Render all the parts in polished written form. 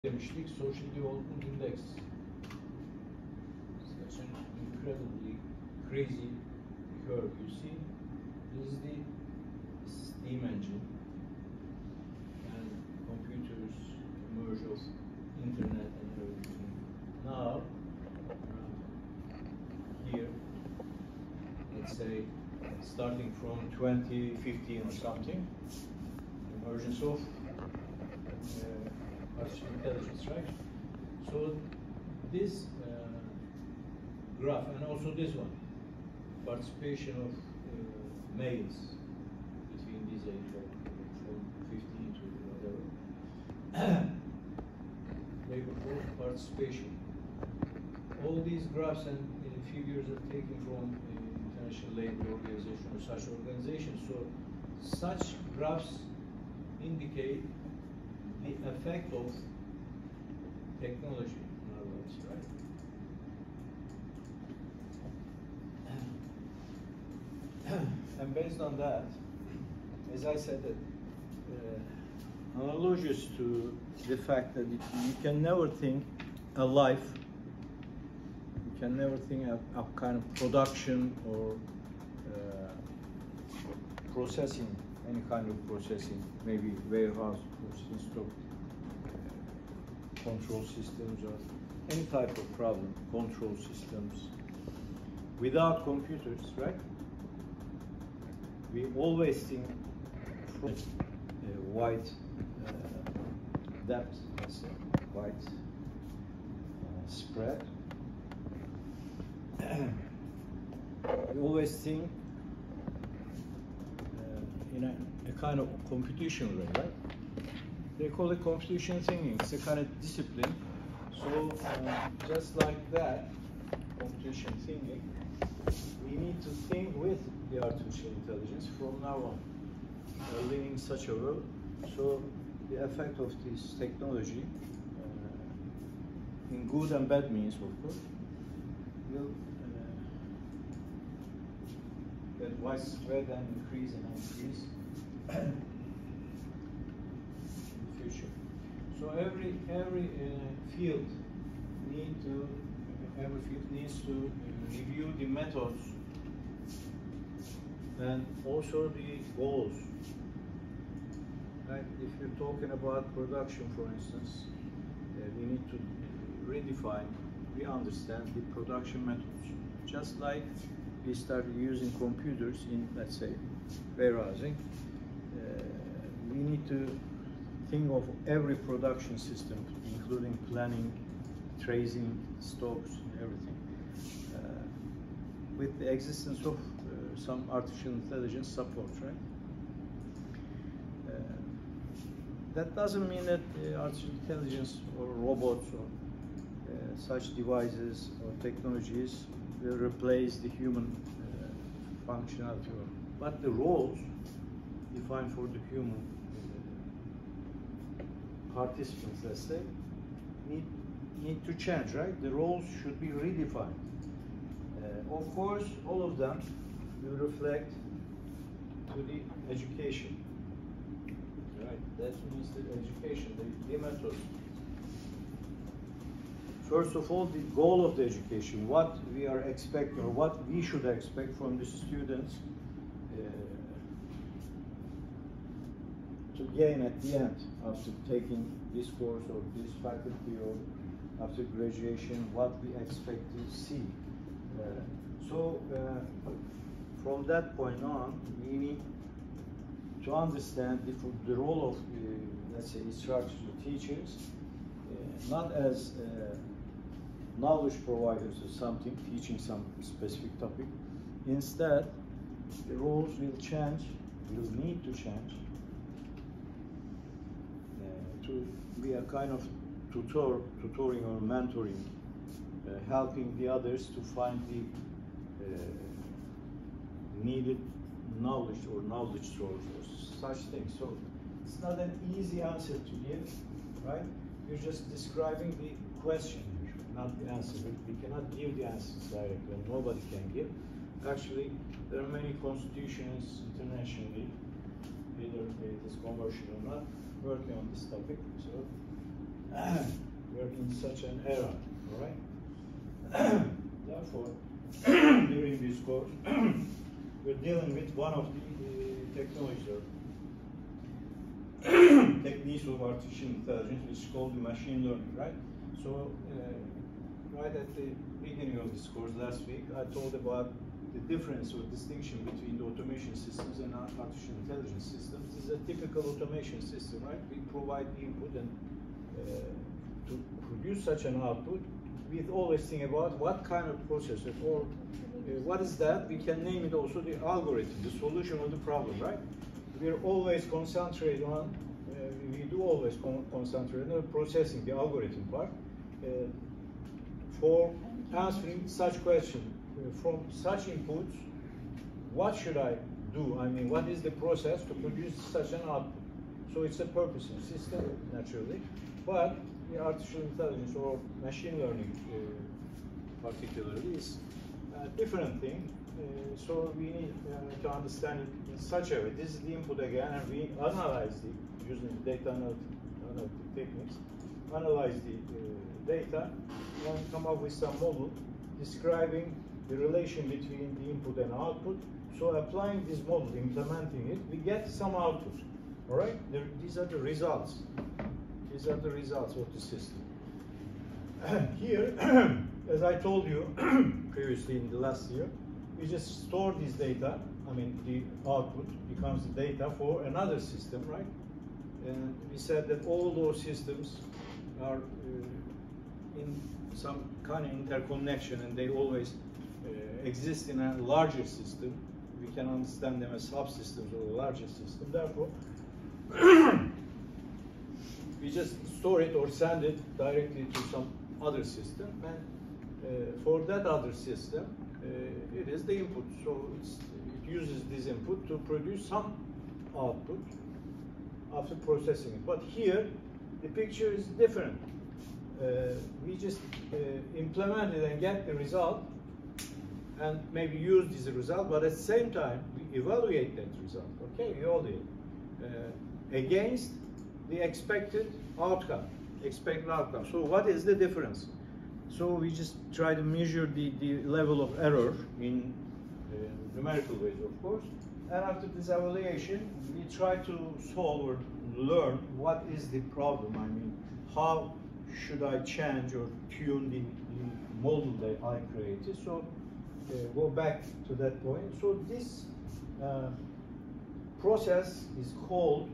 demiştik, social development index. Such an incredibly crazy curve. You see, this is the steam engine and computers, merge of internet and everything. Now, here, let's say, starting from 2015 or something, emergence of artificial intelligence, right? So this graph, and also this one, participation of males between these age of from 15 to whatever, labor force participation. All these graphs and figures are taken from International Labor Organization or such organizations. So such graphs indicate the effect of technology in our lives, right? And based on that, as I said, that analogous to the fact that you can never think a life, you can never think of kind of production or processing, any kind of processing, maybe warehouse processing, stock control systems, or any type of problem, control systems, without computers, right? We always think from wide depth, let's say, wide spread. We always think in a kind of computational way, right? They call it computational thinking. It's a kind of discipline. So just like that, computational thinking, we need to think with the artificial intelligence from now on. We're living in such a world. So the effect of this technology, in good and bad means, of course, will get widespread and increase in the future. So every field needs to review the methods and also the goals. Right? If you're talking about production, for instance, we need to redefine, re-understand the production methods. Just like we started using computers in, let's say, warehousing, we need to think of every production system, including planning, tracing, stocks, everything, with the existence of some artificial intelligence support, right? That doesn't mean that artificial intelligence or robots or such devices or technologies will replace the human functionality, but the roles defined for the human participants, let's say, need to change, right? The roles should be redefined. Of course, all of them will reflect to the education, right? That means the education, the method. First of all, the goal of the education, what we are expecting or what we should expect from the students to gain at the end after taking this course or this faculty, or after graduation, what we expect to see. From that point on, we need to understand the role of, let's say, instructors or teachers, not as knowledge providers or something, teaching some specific topic. Instead, the roles will change, will need to change, to be a kind of tutoring or mentoring, helping the others to find the needed knowledge or knowledge source or such things. So it's not an easy answer to give, right? You're just describing the question here, not the answer. We cannot give the answers directly, and nobody can give. Actually, there are many constitutions internationally, whether it is commercial or not, working on this topic. So we're in such an era, all right? Therefore, during this course, we're dealing with one of the technologies or techniques of artificial intelligence, which is called the machine learning, right? So, right at the beginning of this course last week, I told about the difference or distinction between the automation systems and artificial intelligence systems. This is a typical automation system, right? We provide the input, and to produce such an output, we always think about what kind of processor or what is that. We can name it also the algorithm, the solution of the problem, right? We're always concentrated on, we do always concentrate on processing the algorithm part for answering such questions. From such inputs, what should I do? I mean, what is the process to produce such an output? So it's a purposing system, naturally, but the artificial intelligence or machine learning particularly is a different thing. So we need to understand it in such a way. This is the input again, and we analyze it using data analytic techniques, analyze the data, and come up with some model describing the relation between the input and output. So applying this model, implementing it, we get some output. All right? These are the results. These are the results of the system. Here, as I told you previously in the last year, we just store this data. I mean, the output becomes the data for another system, right? And we said that all those systems are in some kind of interconnection, and they always exist in a larger system. We can understand them as subsystems of a larger system. Therefore, we just store it or send it directly to some other system, and for that other system, it is the input. So it uses this input to produce some output after processing it. But here, the picture is different. We just implement it and get the result, and maybe use this result, but at the same time, we evaluate that result, okay, evaluate against the expected outcome. So what is the difference? So we just try to measure the level of error in numerical ways, of course, and after this evaluation, we try to solve or learn what is the problem. I mean, how should I change or tune the model that I created? So go back to that point. So this process is called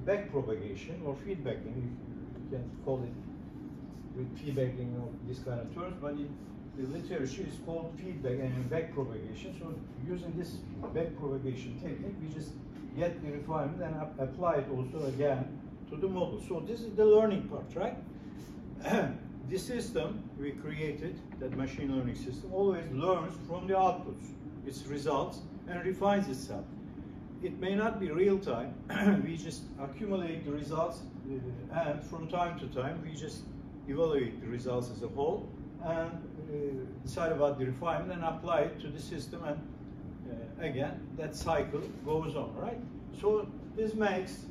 backpropagation or feedbacking. You can call it with feedbacking or this kind of terms, but in the literature is called feedback and backpropagation. So using this backpropagation technique, we just get the refinement and apply it also again to the model. So this is the learning part, right? The system we created, that machine learning system, always learns from the outputs, its results, and refines itself. It may not be real time. We just accumulate the results, and from time to time, we just evaluate the results as a whole and decide about the refinement and apply it to the system, and again, that cycle goes on, right? So this makes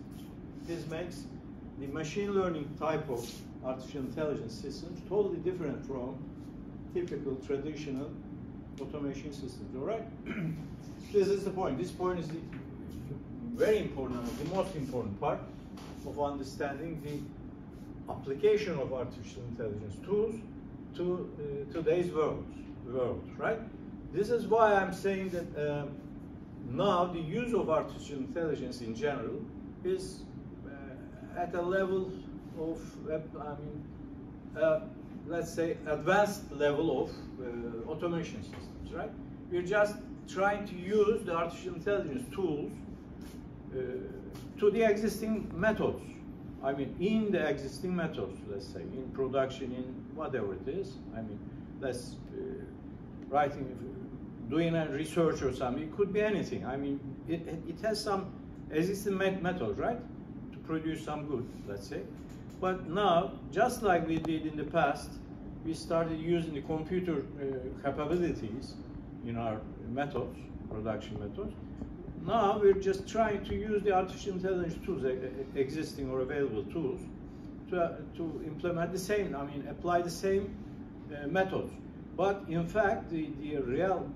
the machine learning type of artificial intelligence systems totally different from typical traditional automation systems, all right? This is the point. This point is the very important, the most important part of understanding the application of artificial intelligence tools to today's world, right? This is why I'm saying that now the use of artificial intelligence in general is at a level of, let's say, advanced level of automation systems, right? We're just trying to use the artificial intelligence tools to the existing methods. I mean, in the existing methods, let's say, in production, in whatever it is. I mean, let's doing a research or something. It could be anything. I mean, it has some existing methods, right, to produce some good, let's say. But now, just like we did in the past, we started using the computer capabilities in our methods, production methods. Now we're just trying to use the artificial intelligence tools, existing or available tools, to implement the same, I mean, apply the same methods. But in fact, the real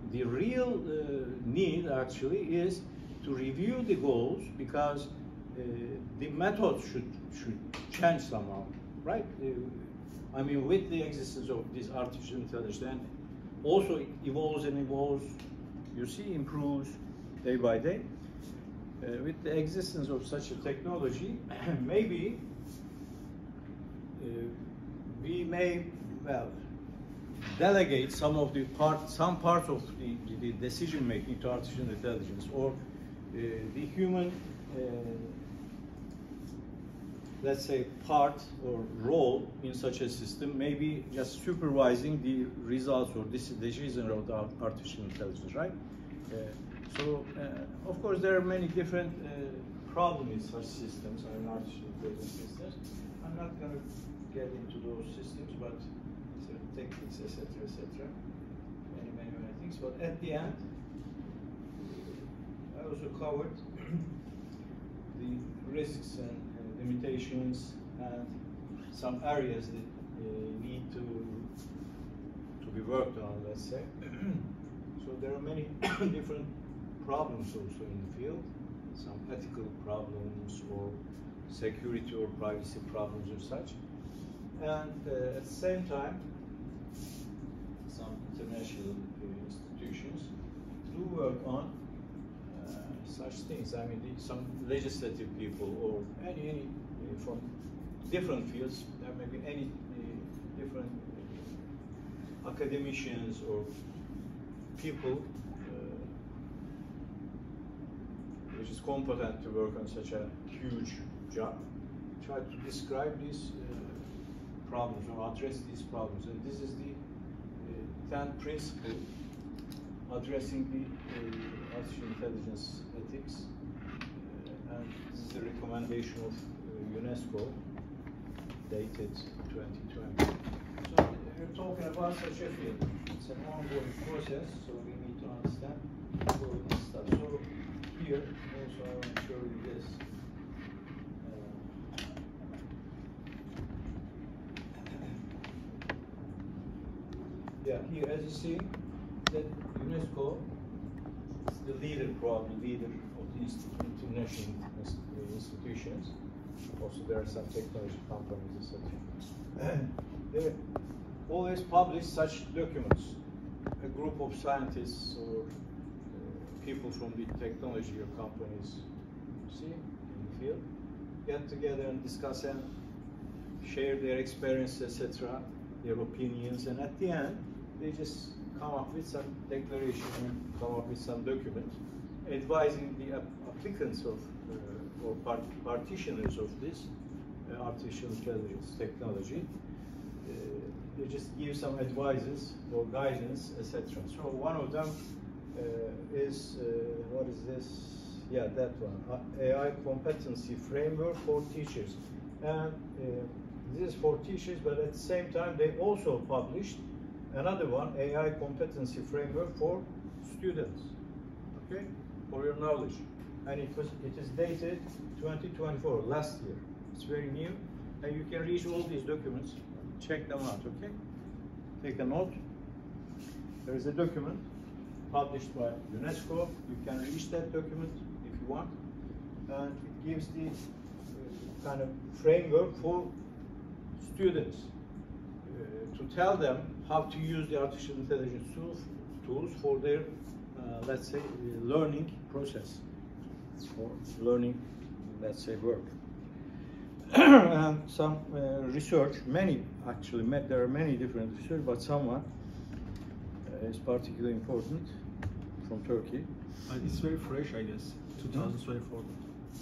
need actually is to review the goals, because the methods should change somehow, right? I mean, with the existence of this artificial intelligence, and also it evolves and evolves, you see, improves day by day. With the existence of such a technology, maybe we may, well, delegate some parts of the decision making to artificial intelligence, or the human, let's say, part or role in such a system, maybe just supervising the results or decision of the artificial intelligence, right? So, of course, there are many different problems in such systems, I mean, artificial intelligence systems. I'm not going to get into those systems, but sort of techniques, etc., many things. But at the end, I also covered the risks and limitations and some areas that need to be worked on, let's say. So there are many different problems also in the field, some ethical problems or security or privacy problems or such. And at the same time, some international institutions do work on such things. I mean, some legislative people or any from different fields. There may be any different academicians or people which is competent to work on such a huge job, try to describe these problems or address these problems. And this is the 10th principle addressing the artificial intelligence ethics. And this is the recommendation of UNESCO, dated 2020. So we're talking about such a field. It's an ongoing process, so we need to understand all this stuff. So here, also I want to show you this. Yeah, here, as you see, that UNESCO is the leader, probably leader of the international institutions. Also, there are some technology companies, etc. They always publish such documents. A group of scientists or people from the technology or companies, see, in the field, get together and discuss and share their experience, etc., their opinions, and at the end, they just come up with some declaration and come up with some document advising the applicants of or practitioners of this artificial intelligence technology. They just give some advices or guidance, etc. So one of them is, what is this? Yeah, that one, AI competency framework for teachers. And this is for teachers, but at the same time, they also published another one, AI competency framework for students, okay, for your knowledge. And it is dated 2024, last year. It's very new, and you can read all these documents, check them out, okay? Take a note. There is a document published by UNESCO. You can read that document if you want, and it gives the kind of framework for students to tell them how to use the artificial intelligence tools for their, let's say, learning process, for learning, let's say, work. And some research, many actually, there are many different research, but someone is particularly important from Turkey. It's very fresh, I guess, 2024.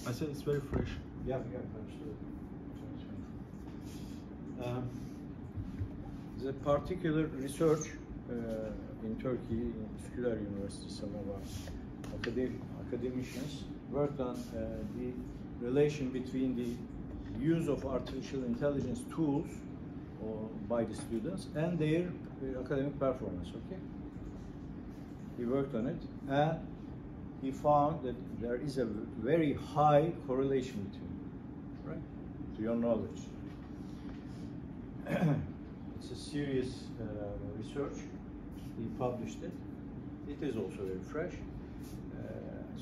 I said it's very fresh. Yeah, absolutely. The particular research in Turkey, in Üsküdar University, some of our academicians worked on the relation between the use of artificial intelligence tools by the students and their academic performance, okay? He worked on it, and he found that there is a very high correlation between, right, to your knowledge. it's a serious research. He published it. It is also very fresh.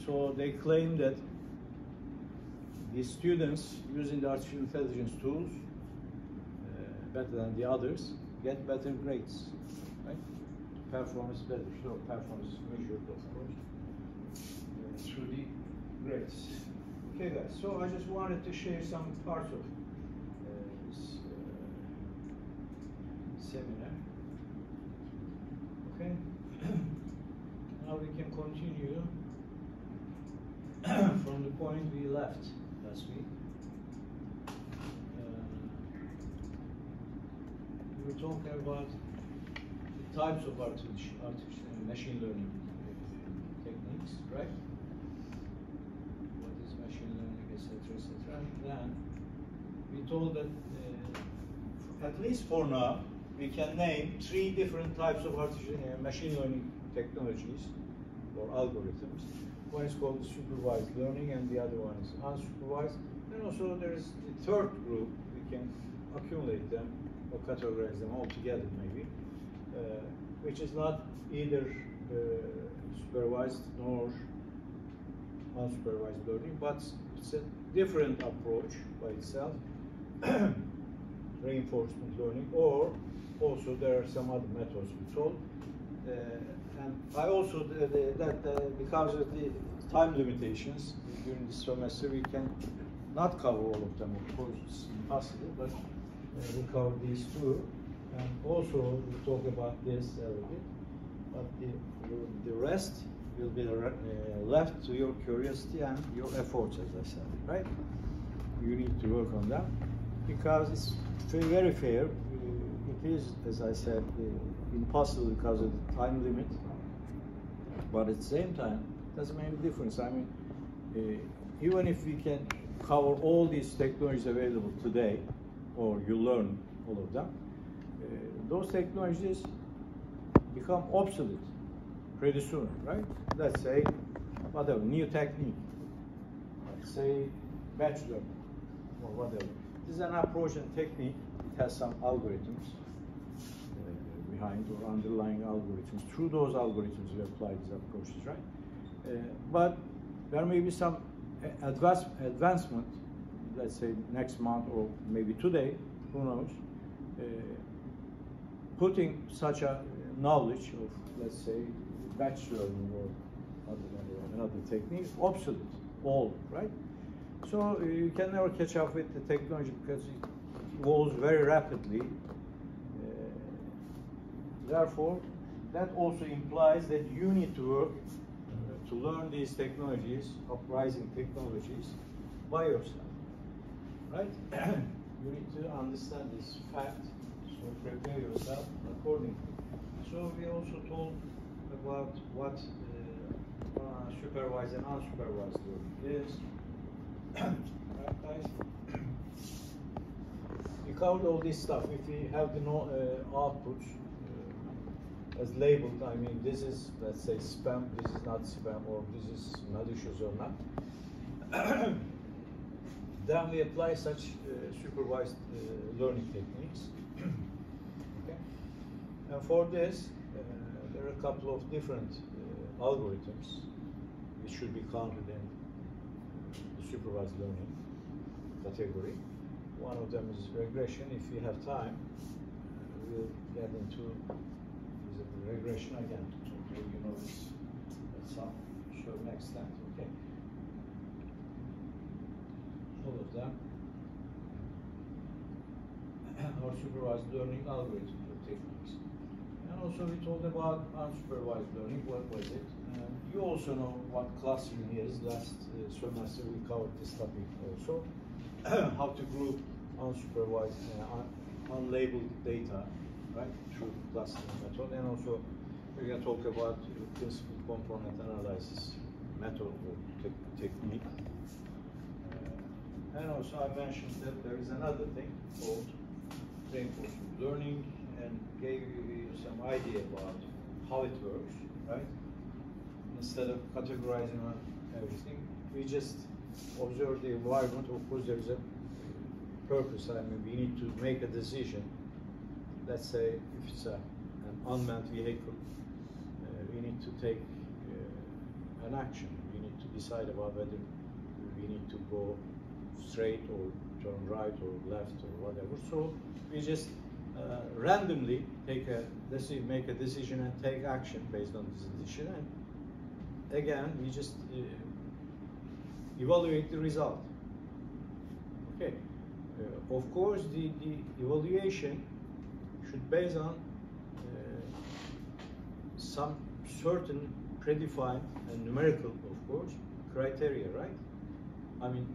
So they claim that the students using the artificial intelligence tools better than the others get better grades, right? Performance better, so performance is measured, of course, through the grades. Okay, guys. So I just wanted to share some parts of this seminar. Okay. Now we can continue from the point we left last week. We were talking about the types of artificial machine learning techniques, right? What is machine learning, etc., etc. Then we told that at least for now we can name 3 different types of artificial machine learning technologies or algorithms. One is called supervised learning, and the other one is unsupervised. And also there is the third group. We can accumulate them or categorize them all together, maybe, which is not either supervised nor unsupervised learning, but it's a different approach by itself. Reinforcement learning, or also there are some other methods we told. And I also, because of the time limitations during the semester, we can not cover all of them, of course, it's impossible, but we cover these 2. And also, we talk about this a little bit, but the rest will be left to your curiosity and your efforts, as I said, right? You need to work on them, because it's very fair. It is, as I said, impossible because of the time limit, but at the same time, it doesn't make any difference. I mean, even if we can cover all these technologies available today, or you learn all of them, those technologies become obsolete pretty soon, right? Let's say, whatever, new technique, let's say batch learning, or whatever. This is an approach and technique. It has some algorithms behind, or underlying algorithms. Through those algorithms we apply these approaches, right? But there may be some advancement, let's say next month or maybe today, who knows, putting such a knowledge of, let's say, batch learning or another technique obsolete, all, right? So you can never catch up with the technology because it evolves very rapidly. Therefore, that also implies that you need to work to learn these technologies, uprising technologies, by yourself, right? You need to understand this fact, so prepare yourself accordingly. So we also told about what supervised and unsupervised learning is. Right, guys? We covered all this stuff. If we have the outputs as labeled, I mean, this is, let's say, spam, this is not spam, or this is malicious or not, then we apply such supervised learning techniques. Okay? And for this, there are a couple of different algorithms which should be counted in the supervised learning category. One of them is regression. If we have time, we'll get into regression again. Okay, you know this. That's all. Show next time. Okay. All of them are supervised learning algorithms or techniques. And also we talked about unsupervised learning. What was it? You also know what clustering is. Last semester we covered this topic also. How to group unsupervised, unlabeled data, right, through clustering method. And also we're going to talk about principal component analysis method or technique. And also I mentioned that there is another thing called reinforcement learning, and gave you some idea about how it works, right? Instead of categorizing on everything, we just observe the environment. Of course, there is a purpose. I mean, we need to make a decision let's say if it's an unmanned vehicle, we need to take an action. We need to decide about whether we need to go straight or turn right or left or whatever. So we just randomly make a decision and take action based on this decision. And again, we just evaluate the result. Okay. Of course, the evaluation should base on some certain predefined and numerical, of course, criteria, right? I mean,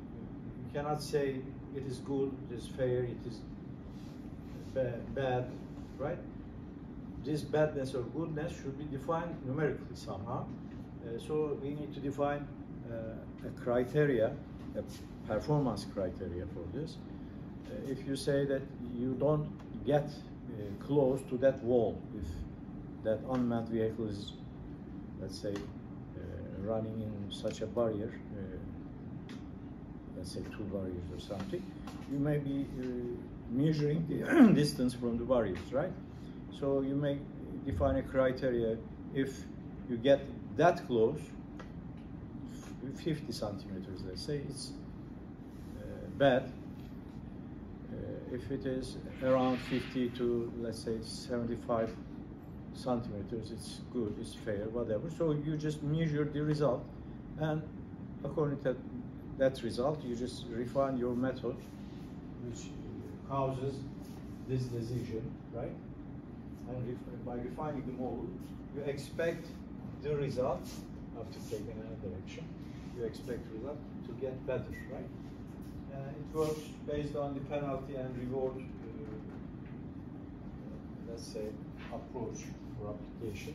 you cannot say it is good, it is fair, it is bad, right? This badness or goodness should be defined numerically somehow. So we need to define a criteria, a performance criteria for this. If you say that you don't get close to that wall if that unmanned vehicle is, let's say, running in such a barrier, let's say 2 barriers or something, you may be measuring the distance from the barriers, right? So you may define a criteria. If you get that close, 50 centimeters, let's say, it's bad. If it is around 50 to, let's say, 75 centimeters, it's good, it's fair, whatever. So you just measure the result, and according to that result, you just refine your method, which causes this decision, right? And by refining the model, you expect the result after taking another action. You expect the result to get better, right? It works based on the penalty and reward, let's say, approach or application.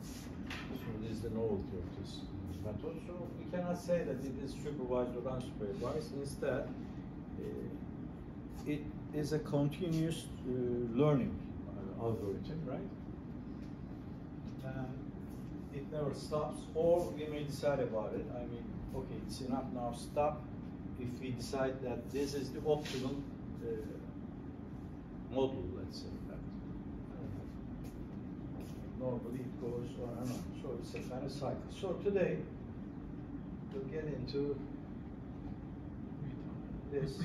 So this is the novelty of this method. So we cannot say that it is supervised or unsupervised. Instead, it is a continuous learning algorithm, right? It never stops, or we may decide about it. I mean, okay, it's enough now, stop. If we decide that this is the optimal model, let's say that. Normally it goes on and on. So it's a kind of cycle. So today we'll get into this,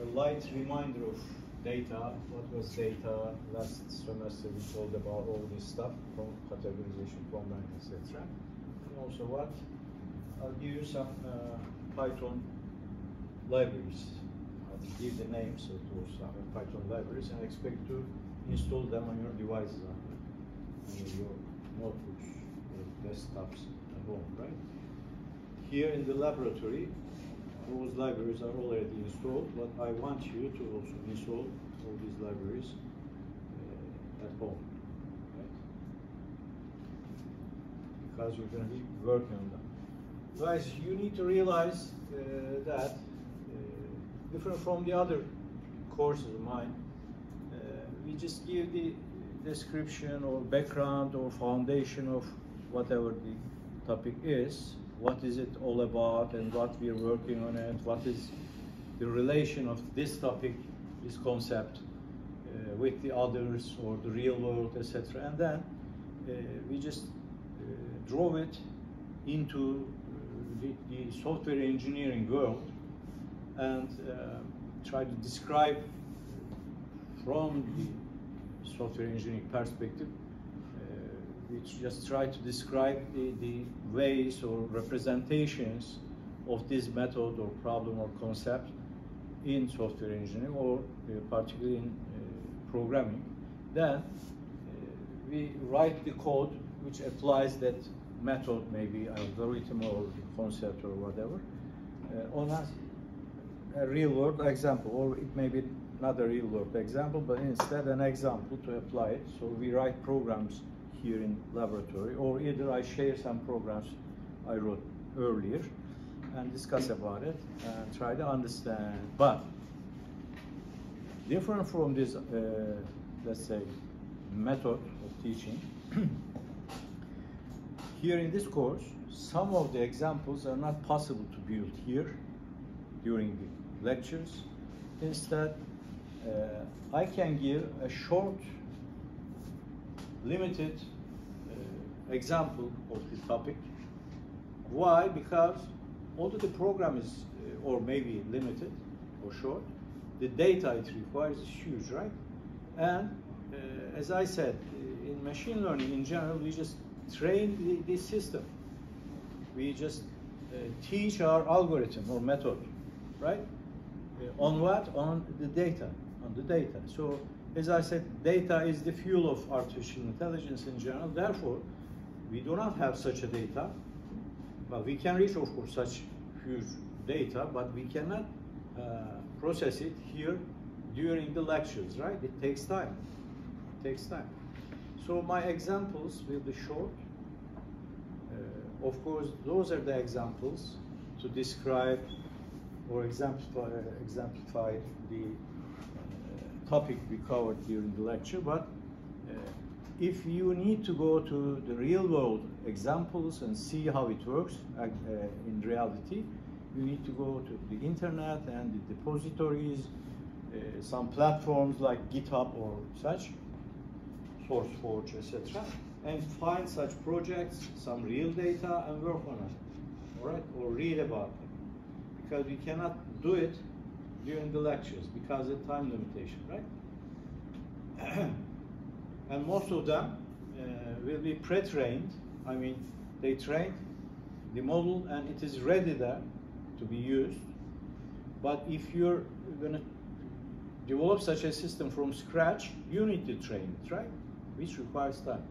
a light reminder of data. What was data? Last semester we told about all this stuff, from categorization, combine, etc. And also what? I'll give you some Python libraries. I'll give the names of those Python libraries and expect to install them on your devices, on your notebooks, your desktops at home, right? Here in the laboratory, those libraries are already installed, but I want you to also install all these libraries at home, right? Because you're going to be working on them. Guys, you need to realize that different from the other courses of mine, we just give the description or background or foundation of whatever the topic is. What is it all about and what we are working on it? What is the relation of this topic, this concept, with the others or the real world, etc. And then we just drove it into the software engineering world and try to describe from the software engineering perspective, which just try to describe the ways or representations of this method or problem or concept in software engineering or particularly in programming. Then we write the code which applies that method, maybe algorithm or concept or whatever, on a real-world example, or it may be not a real-world example, but instead an example to apply it. So we write programs here in laboratory, or either I share some programs I wrote earlier and discuss about it and try to understand. But different from this, let's say, method of teaching, here in this course, some of the examples are not possible to build here during the lectures, Instead, I can give a short, limited example of the topic. Why? Because although the program is, or maybe limited or short, the data it requires is huge, right? And as I said, in machine learning in general, we just train the system. We just teach our algorithm or method, right? On what? On the data. On the data. So, as I said, data is the fuel of artificial intelligence in general. Therefore, we do not have such a data. Well, we can reach, of course, such huge data, but we cannot process it here during the lectures, right? It takes time. It takes time. So my examples will be short. Of course, those are the examples to describe or exemplify the topic we covered during the lecture. But if you need to go to the real world examples and see how it works in reality, you need to go to the internet and the depositories, some platforms like GitHub or such, SourceForge, etc., and find such projects, some real data, and work on it, all right, or read about them, because we cannot do it during the lectures because of time limitation, right? And most of them will be pre-trained. I mean, they train the model and it is ready there to be used. But if you're going to develop such a system from scratch, you need to train it, right? Which requires time.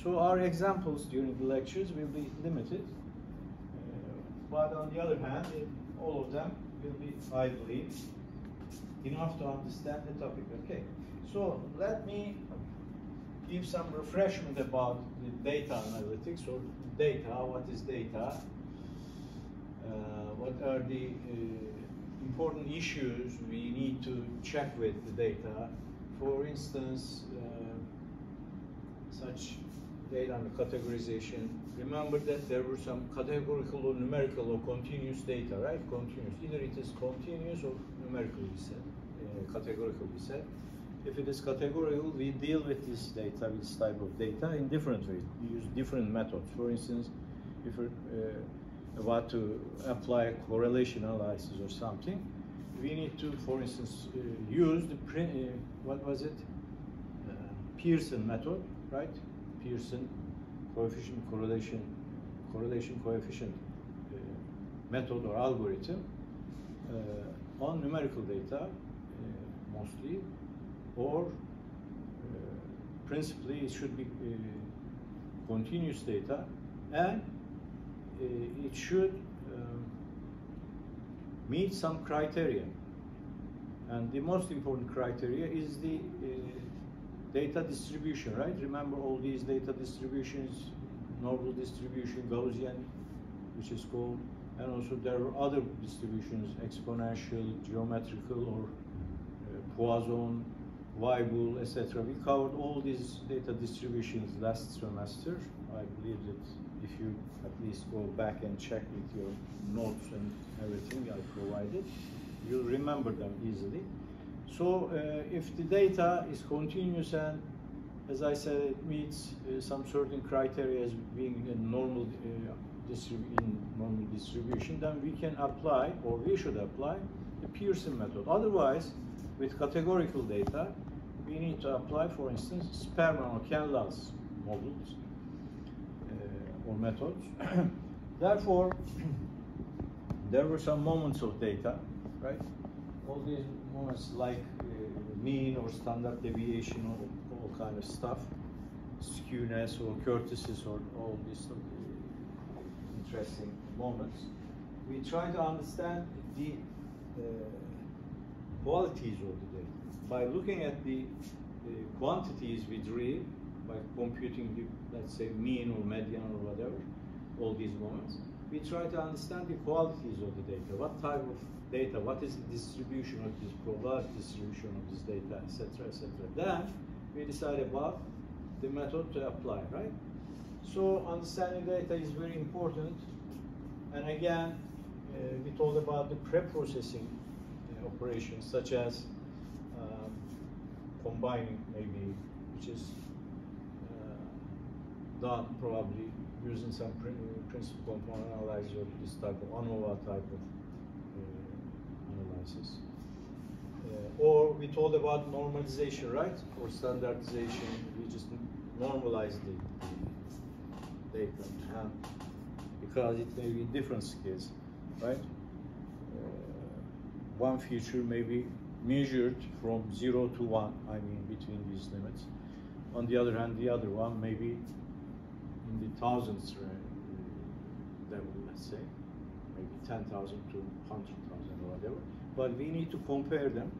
So our examples during the lectures will be limited. But on the other hand, all of them will be, I believe, enough to understand the topic. Okay. So let me give some refreshment about the data analytics or data. What is data? What are the important issues we need to check with the data? For instance, such data and categorization. Remember that there were some categorical or numerical or continuous data, right? Continuous. Either it is continuous or numerical, we said. Categorical, we said. If it is categorical, we deal with this data, with this type of data, in different ways. We use different methods. For instance, if we're about to apply a correlation analysis or something, we need to, for instance, use the what was it? Pearson method, right? Pearson coefficient correlation coefficient method or algorithm on numerical data mostly, or principally it should be continuous data, and it should meet some criteria. And the most important criteria is the data distribution, right? Remember all these data distributions, normal distribution, Gaussian, which is called, and also there are other distributions, exponential, geometrical, or Poisson, Weibull, etc. We covered all these data distributions last semester. I believe that if you at least go back and check with your notes and everything I provided, you'll remember them easily. So if the data is continuous and, as I said, it meets some certain criteria as being a normal distribution, then we can apply, or we should apply, the Pearson method. Otherwise, with categorical data, we need to apply, for instance, Sperman or Canlal's models or methods. Therefore, there were some moments of data, right? All these moments like mean or standard deviation or all kind of stuff, skewness or kurtosis or all these interesting moments. We try to understand the qualities of the data by looking at the quantities we derive by computing the, let's say, mean or median or whatever, all these moments. We try to understand the qualities of the data, what type of data, what is the distribution of this, probability distribution of this data, etc., etc. Then we decide about the method to apply, right? So understanding data is very important. And again, we talked about the pre-processing operations, such as combining, maybe, which is done probably using some principal component analysis or this type of ANOVA type of analysis. Or we told about normalization, right? Or standardization. We just normalize the data, and because it may be different scales, right? One feature may be measured from 0 to 1, I mean between these limits. On the other hand, the other one may be in the thousands level, let's say, maybe 10,000 to 100,000 or whatever. But we need to compare them,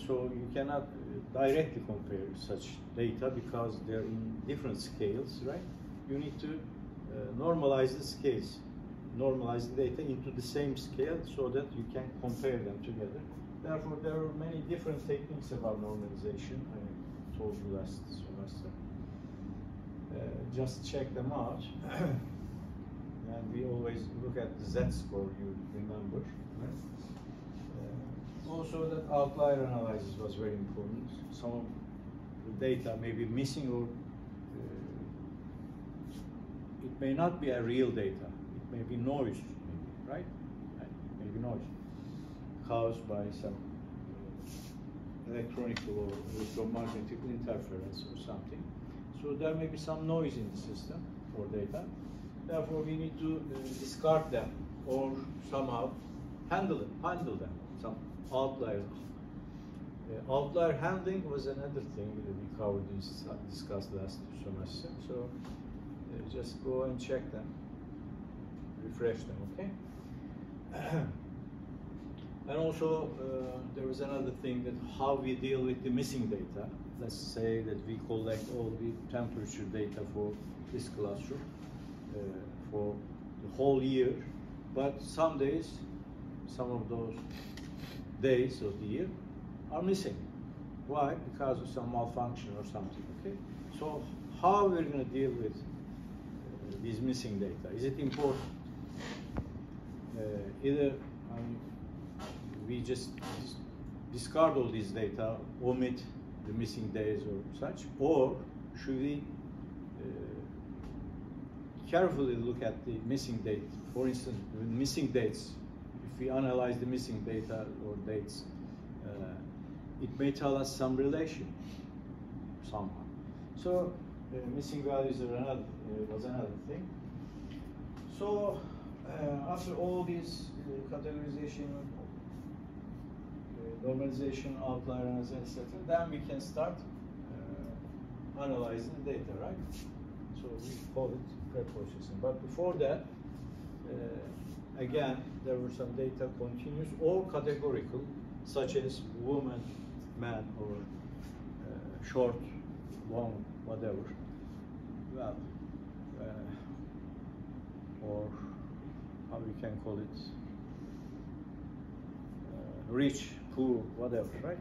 so you cannot directly compare such data because they're in different scales, right? You need to normalize the scales, normalize the data into the same scale so that you can compare them together. Therefore, there are many different techniques about normalization. I told you last semester. Just check them out. And we always look at the Z-score, you remember. Right? Also, that outlier analysis was very important. Some of the data may be missing, or it may not be a real data. It may be noise, maybe, right? It may be noise caused by some electronical or electromagnetic interference or something. So there may be some noise in the system for data. Therefore, we need to discard them or somehow handle them, some outliers. Outlier handling was another thing that we covered and discussed last semester. So just go and check them, refresh them, okay? And also, there is another thing, that how we deal with the missing data. Let's say that we collect all the temperature data for this classroom for the whole year, but some days, some of those days of the year are missing. Why? Because of some malfunction or something, okay? So how we're going to deal with these missing data? Is it important? Either we just discard all these data, omit the missing days or such, or should we carefully look at the missing date? For instance, with missing dates, if we analyze the missing data or dates, it may tell us some relation somehow. So missing values are was another thing. So after all these categorization, normalization, outlier analysis, etc., then we can start analyzing the data, right? So we call it pre-processing. But before that, again, there were some data continuous or categorical, such as woman, man, or short, long, whatever. Well, or how we can call it, rich, poor, whatever, right?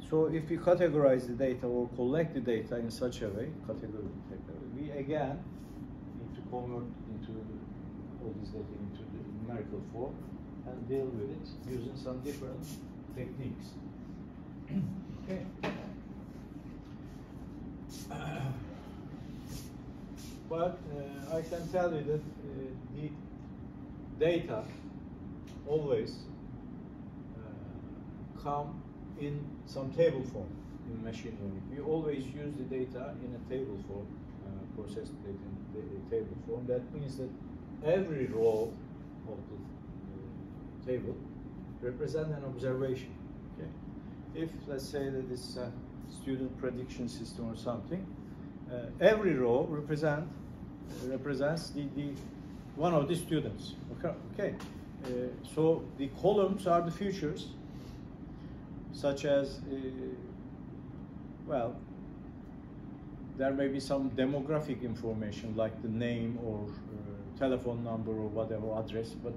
So if we categorize the data or collect the data in such a way, categorical data, we again need to convert into all this data into the numerical form and deal with it using some different techniques. Okay. But I can tell you that the data always come in some table form in machine learning. We always use the data in a table form, processed data in the table form. That means that every row of the table represents an observation. Okay? If, let's say that it's a student prediction system or something, every row represents the one of the students. Okay. So the columns are the features, such as, well, there may be some demographic information like the name or telephone number or whatever address, but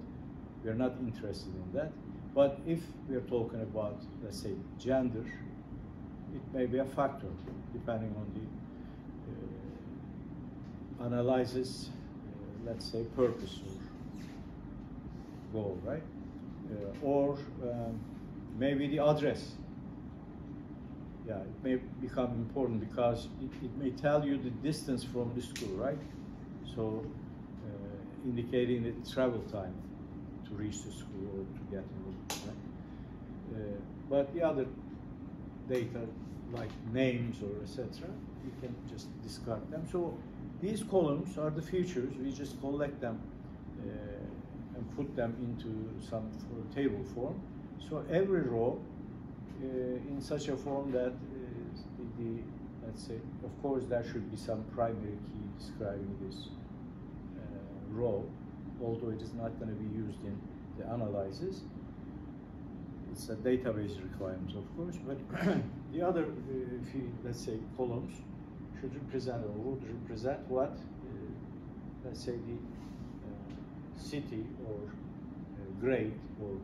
we're not interested in that. But if we're talking about, let's say, gender, it may be a factor depending on the analysis, let's say, purpose or goal, right? maybe the address. Yeah, it may become important because it may tell you the distance from the school, right? So indicating the travel time to reach the school or to get enrolled, right? But the other data like names or etc., you can just discard them. So these columns are the features. We just collect them and put them into some table form. So every row in such a form that let's say, of course, there should be some primary key describing this row, although it is not going to be used in the analysis. It's a database requirement, of course, but the other, let's say, columns should represent or would represent what, let's say, the city or grade or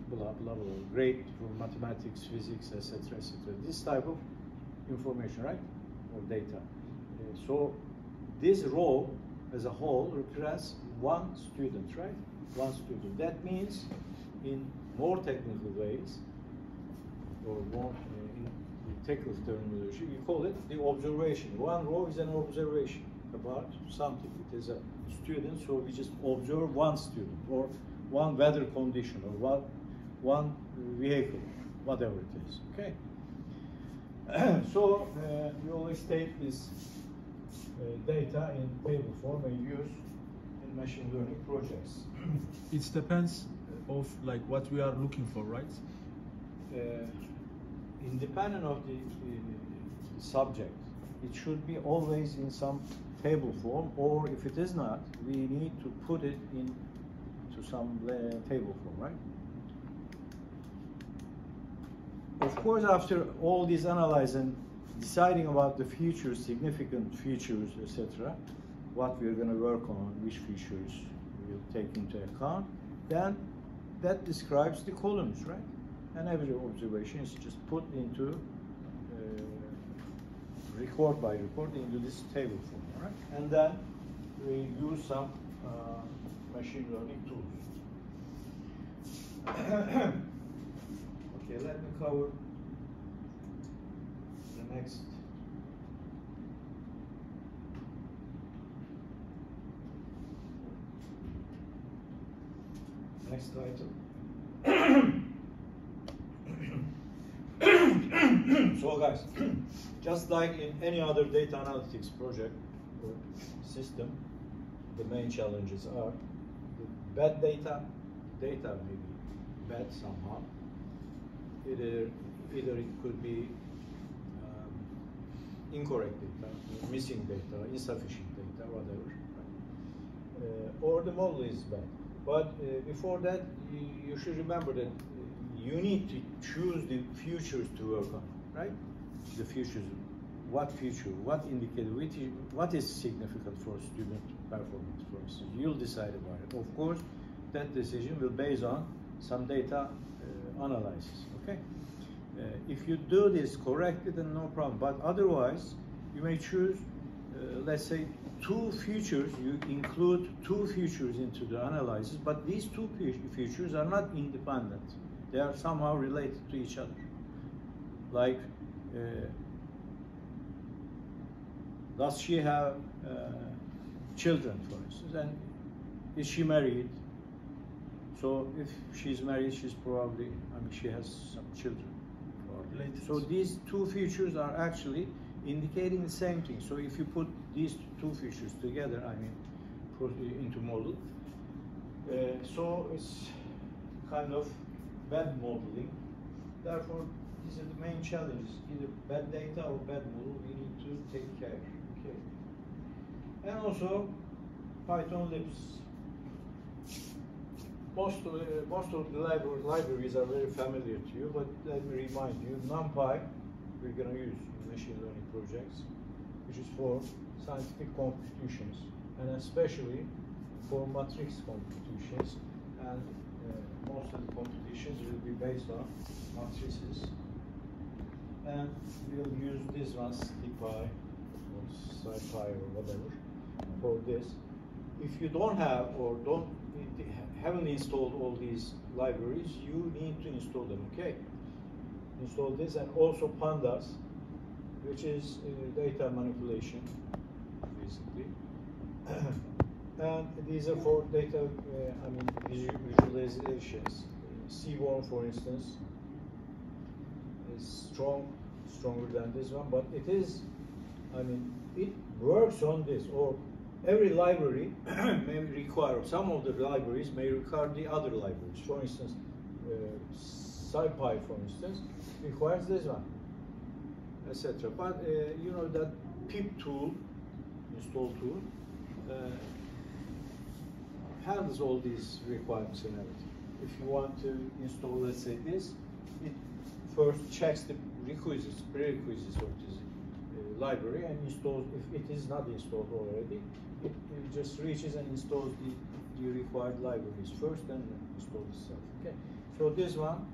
blah, blah, blah, grade for mathematics, physics, etc., etc. This type of information, right, or data. So this row as a whole represents one student, right? One student. That means in more technical ways, or more in technical terminology, we call it the observation. One row is an observation about something. It is a student, so we just observe one student, or one weather condition, or one vehicle, whatever it is, okay? So we always take this data in table form and use in machine learning projects. It depends of like what we are looking for, right? Independent of the subject, it should be always in some table form, or if it is not, we need to put it into some table form, right? Of course, after all this analyzing, deciding about the features, significant features, etc., what we're going to work on, which features we'll take into account, then that describes the columns, right? And every observation is just put into record by record into this table form, right? And then we use some machine learning tools. Okay, let me cover the next. Next item. So guys, just like in any other data analytics project or system, the main challenges are the bad data may be bad somehow. Either it could be incorrect data, missing data, insufficient data, whatever, right? Or the model is bad. But before that, you should remember that you need to choose the features to work on, right? The features, what feature, what indicator, what is significant for student performance, for instance. You'll decide about it. Of course, that decision will be based on some data analysis, okay? If you do this correctly, then no problem. But otherwise, you may choose, let's say, two features. You include two features into the analysis, but these two features are not independent. They are somehow related to each other. Like, does she have children, for instance, and is she married? So if she's married, she's probably, she has some children. Related. So these two features are actually indicating the same thing. So if you put these two features together, put it into model, so it's kind of bad modeling. Therefore, these are the main challenges. Either bad data or bad model we need to take care. Okay. And also Python libs. Most of the libraries are very familiar to you, but let me remind you, NumPy we're going to use in machine learning projects, which is for scientific computations, and especially for matrix computations, and most of the computations will be based on matrices. And we'll use this one, SciPy or SciPy or whatever, for this. If you don't have or don't haven't installed all these libraries, you need to install them, okay? Install this, and also pandas, which is data manipulation, basically. And these are for data, visualizations. Seaborn, for instance, is stronger than this one, but it is, it works on this, or every library may require, some of the libraries may require the other libraries. For instance, SciPy, for instance, requires this one, etc. But you know that pip tool, install tool, handles all these requirements and everything. If you want to install, let's say this, it first checks the prerequisites of this library and installs. If it is not installed already, it just reaches and installs the required libraries first, and installs itself. Okay. So this one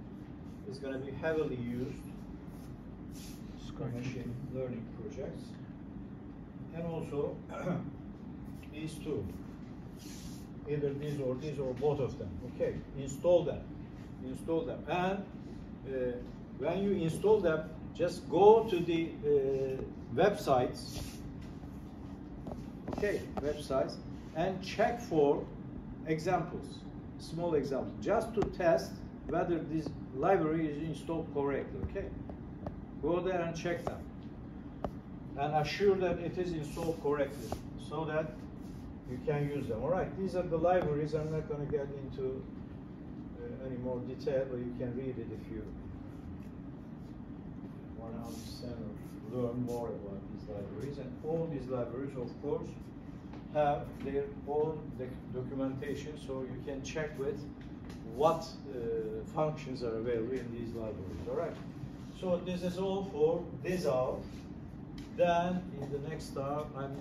is going to be heavily used in machine learning projects, and also these two, either these or both of them. Okay, install them, and when you install them, just go to the websites, and check for examples, small examples, just to test whether this library is installed correctly. Okay, go there and check them, and assure that it is installed correctly, so that you can use them. All right, these are the libraries. I'm not going to get into any more detail, but you can read it if you want to understand or learn more about these libraries. And all these libraries, of course, have their own documentation, so you can check with what functions are available in these libraries. All right. So this is all for this hour. Then in the next hour, I'm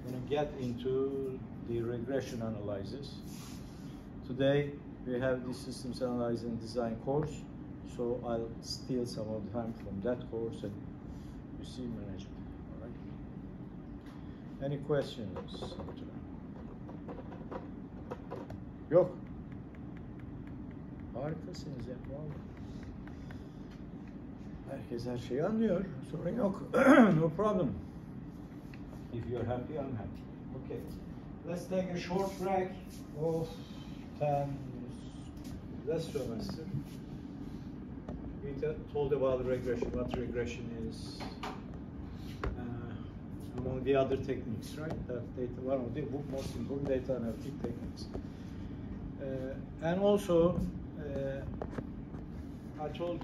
going to get into the regression analysis. Today we have the systems analysis and design course, so I'll steal some of the time from that course and you see management. All right. Any questions? Yok. Harikasınız ya. Herkes her şeyi anlıyor. Sorun yok. No problem. If you're happy, I'm happy. Okay. Let's take a short break of 10 minutes. Last semester, we told about regression, what regression is, among the other techniques, right? That data, one of the most important data analytic techniques. And also, I told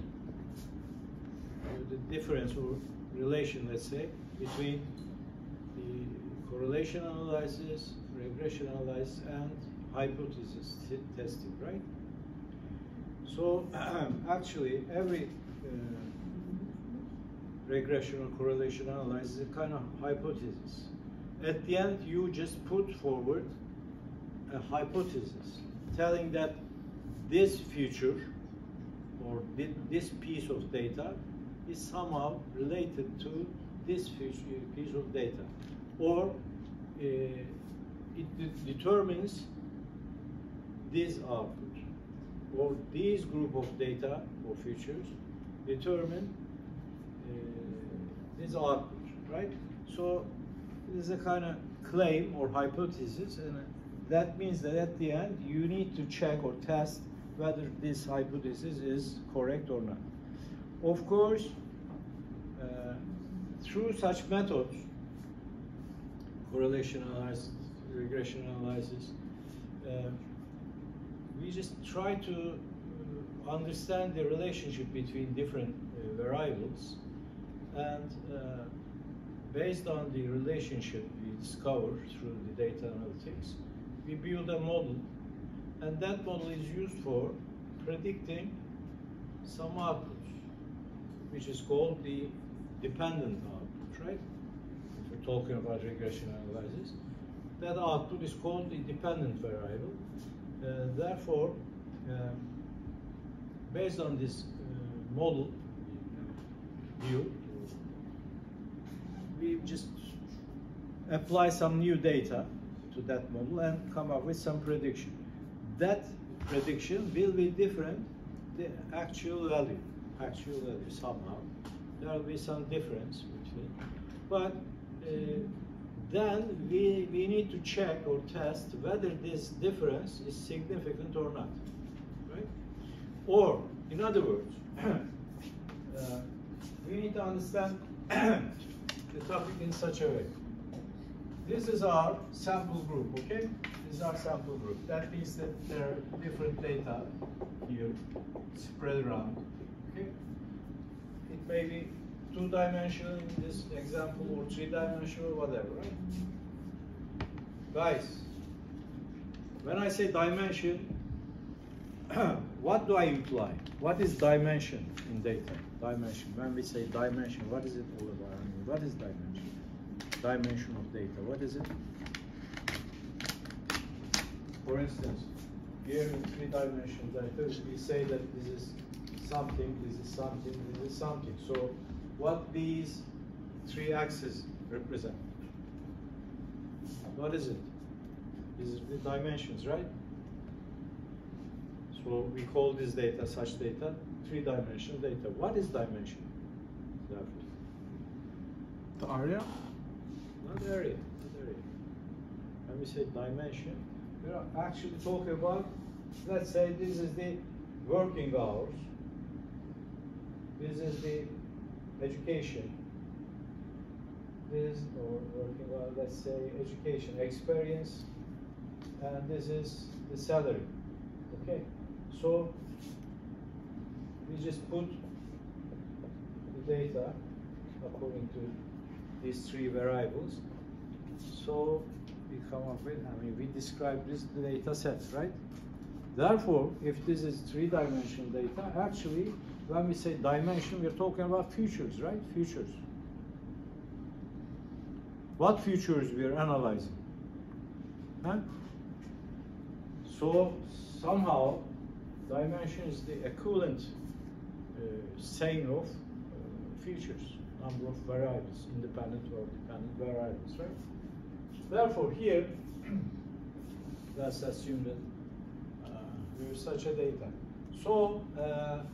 the difference or relation, let's say, between the correlation analysis, regression analysis, and hypothesis testing, right? So actually, every regression or correlation analysis is a kind of hypothesis. At the end, you just put forward a hypothesis telling that this feature or this piece of data is somehow related to this piece of data, or it determines this output, or this group of data or features determine this output, right? So this is a kind of claim or hypothesis, and that means that at the end you need to check or test whether this hypothesis is correct or not. Of course, through such methods, correlation analysis, regression analysis, we just try to understand the relationship between different variables, and based on the relationship we discover through the data analytics, we build a model, and that model is used for predicting some outputs, which is called the dependent output, right? If we're talking about regression analysis, that output is called the dependent variable. Therefore, based on this model view, we just apply some new data to that model and come up with some prediction. That prediction will be different the actual value somehow. There will be some difference between, but then we need to check or test whether this difference is significant or not, right? Or, in other words, we need to understand the topic in such a way. This is our sample group, okay? This is our sample group. That means that there are different data here spread around, okay? It may be two-dimensional in this example, or three-dimensional, whatever, right? Guys, when I say dimension, what do I imply? What is dimension in data? Dimension. When we say dimension, what is it all about? I mean, what is dimension? Dimension of data. What is it? For instance, here in three-dimensional data, we say that this is something, this is something, this is something. So, what these three axes represent? What is it? This is the dimensions, right? So we call this data, such data, three-dimensional data. What is dimension? The area? Not area, not area. When we say dimension, we are actually talking about, let's say this is the working hours. This is the education. This, or working hours, let's say education, experience, and this is the salary. Okay, so we just put the data according to these three variables. So we come up with, I mean, we describe this data set, right? Therefore, if this is three-dimensional data, actually, when we say dimension, we're talking about futures, right? Futures. What futures we are analyzing? Huh? So somehow, dimension is the equivalent saying of futures, number of variables, independent or dependent variables, right? Therefore, here, let's assume that we have such a data. So,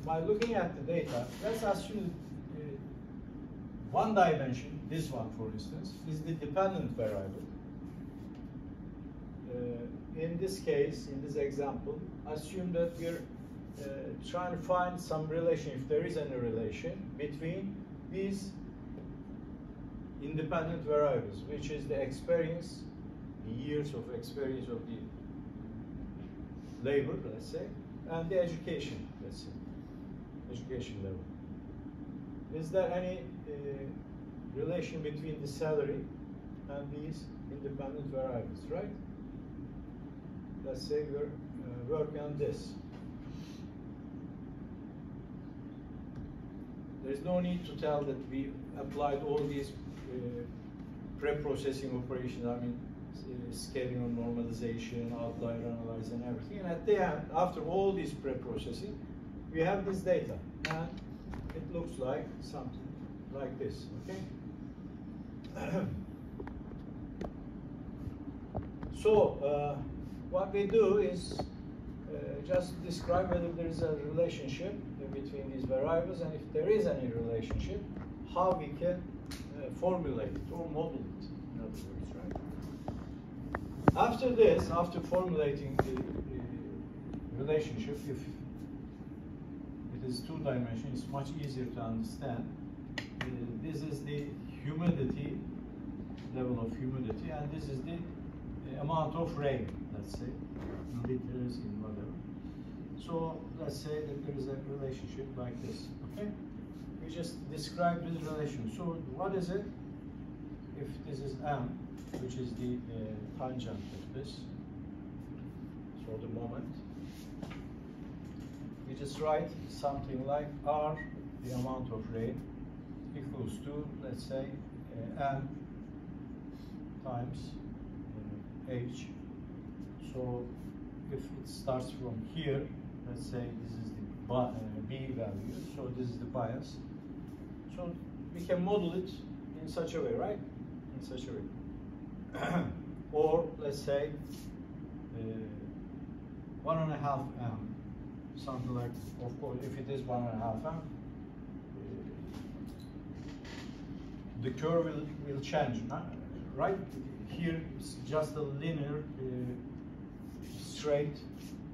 by looking at the data, let's assume one dimension, this one for instance, is the dependent variable. In this case, in this example, assume that we're trying to find some relation, if there is any relation, between these independent variables, which is the experience, the years of experience of the labor, let's say, and the education, let's say, education level. Is there any relation between the salary and these independent variables, right? Let's say we're working on this. There's no need to tell that we applied all these pre-processing operations, I mean, scaling, normalization, outlier analysis, and everything. And at the end, after all this pre-processing, we have this data, and it looks like something like this, okay? So, what we do is just describe whether there is a relationship between these variables, and if there is any relationship, how we can formulate it or model it, in other words, right? After this, after formulating the relationship, if it is two-dimensional, it's much easier to understand. This is the humidity, level of humidity, and this is the amount of rain, let's say, in liters, in whatever. So let's say that there is a relationship like this, okay? We just describe this relation. So what is it? If this is M, which is the tangent of this, so the moment, we just write something like R, the amount of rain, equals to, let's say, M times H. So if it starts from here, let's say this is the B value, so this is the bias. So we can model it in such a way, right? In such a way. Or let's say 1.5 m, something like, of course, if it is 1.5 m, the curve will change, right? Here it's just a linear, straight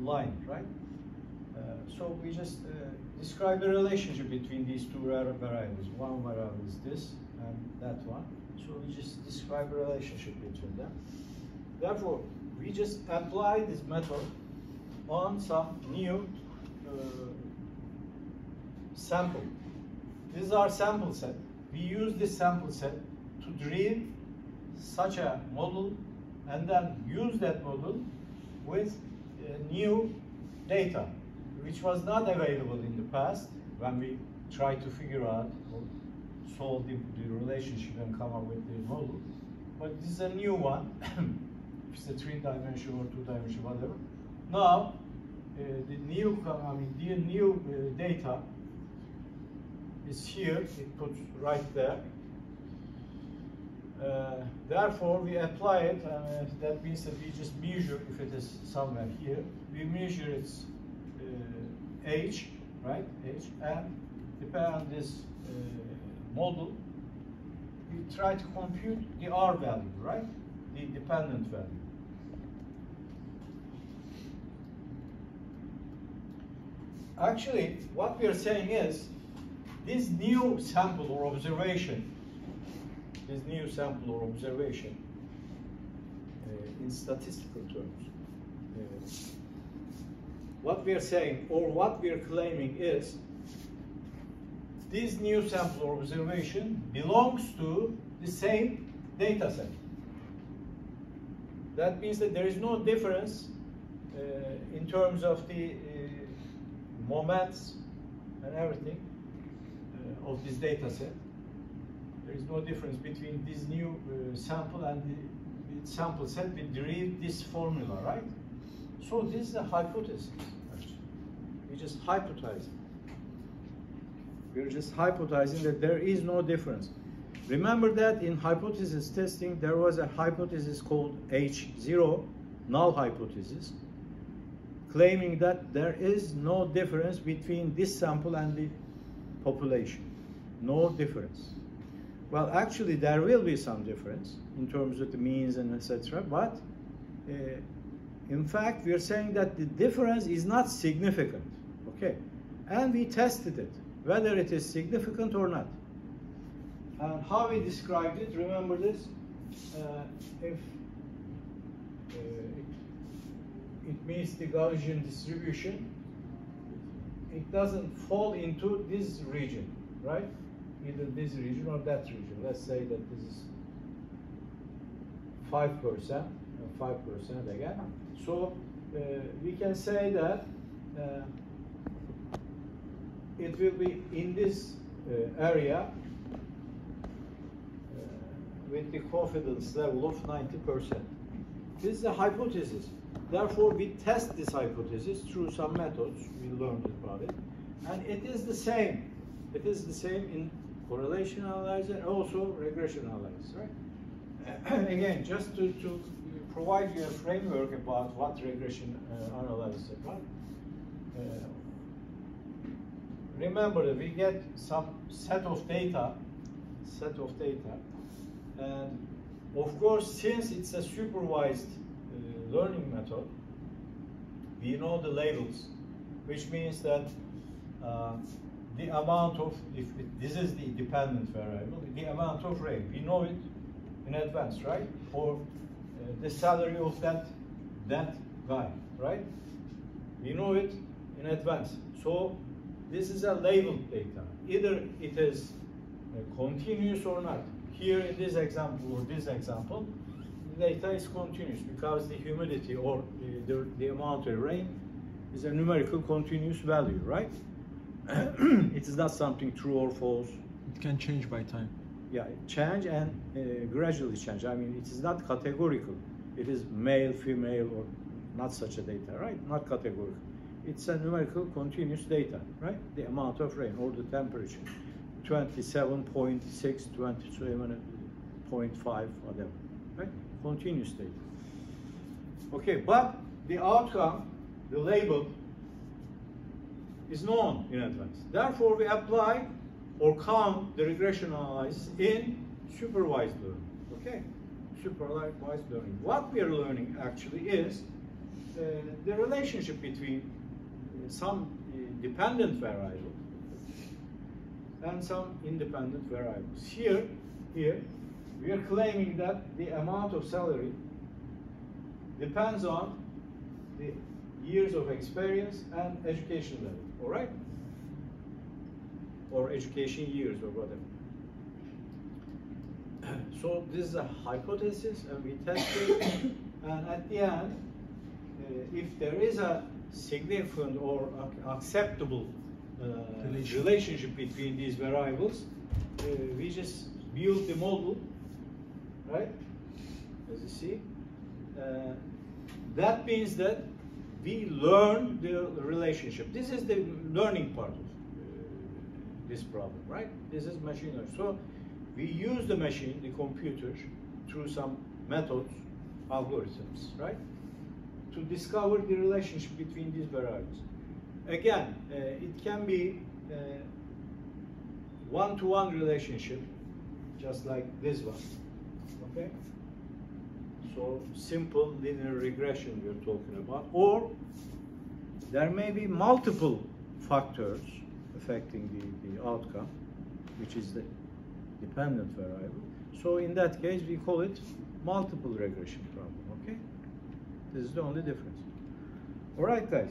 line, right? So we just describe the relationship between these two variables. One variable is this and that one. So we just describe a relationship between them. Therefore, we just apply this method on some new sample. This is our sample set. We use this sample set to dream such a model and then use that model with new data, which was not available in the past when we tried to figure out or solve the relationship and come up with the model. But this is a new one. It's a 3-dimensional or 2-dimensional, whatever. Now, the new data is here. It puts right there. Therefore, we apply it. That means that we just measure if it is somewhere here. We measure its age, right? Age, and depending on this model, we try to compute the R value, right? The dependent value. Actually, what we are saying is this new sample or observation, in statistical terms, what we are saying or what we are claiming is this new sample or observation belongs to the same data set. That means that there is no difference in terms of the moments and everything of this data set. There is no difference between this new sample and the sample set. We derived this formula, right? So this is a hypothesis, actually. We just hypothesizing. We're just hypothesizing that there is no difference. Remember that in hypothesis testing, there was a hypothesis called H0, null hypothesis, claiming that there is no difference between this sample and the population. No difference. Well, actually, there will be some difference in terms of the means and etc. But in fact, we are saying that the difference is not significant. Okay, and we tested it, whether it is significant or not. And how we described it, remember this, if it meets the Gaussian distribution, it doesn't fall into this region, right? Either this region or that region. Let's say that this is 5% and 5% again. So we can say that it will be in this area with the confidence level of 90%. This is a hypothesis. Therefore, we test this hypothesis through some methods. We learned about it. And it is the same. It is the same in correlation analysis and also regression analysis, right? Again, just to provide you a framework about what regression analysis is about. Remember that we get some set of data, and of course, since it's a supervised learning method, we know the labels, which means that the amount of, this is the dependent variable, the amount of rain, we know it in advance, right? Or the salary of that guy, right? We know it in advance. So this is a labeled data. Either it is continuous or not. Here in this example or this example, the data is continuous because the humidity or the amount of rain is a numerical continuous value, right? It is not something true or false. It can change by time. Yeah, change and gradually change. I mean, it is not categorical. It is male, female, or not such a data, right? Not categorical. It's a numerical continuous data, right? The amount of rain or the temperature, 27.6, 27.5, whatever, right? Continuous data. Okay, but the outcome the label is known in advance. Therefore, we apply or count the regression analysis in supervised learning. Okay, supervised learning. What we are learning actually is the relationship between some dependent variable and some independent variables. Here, we are claiming that the amount of salary depends on the years of experience and education level, all right? Or education years or whatever. So this is a hypothesis and we test it, and at the end, if there is a significant or acceptable relationship between these variables, we just build the model, right? As you see, that means that we learn the relationship. This is the learning part of this problem, right? This is machine learning. So we use the machine, the computer, through some methods, algorithms, right? To discover the relationship between these variables. Again, it can be one-to-one relationship, just like this one, okay? So simple linear regression we're talking about, or there may be multiple factors affecting the outcome, which is the dependent variable. So in that case, we call it multiple regression problem, okay? This is the only difference. All right, guys.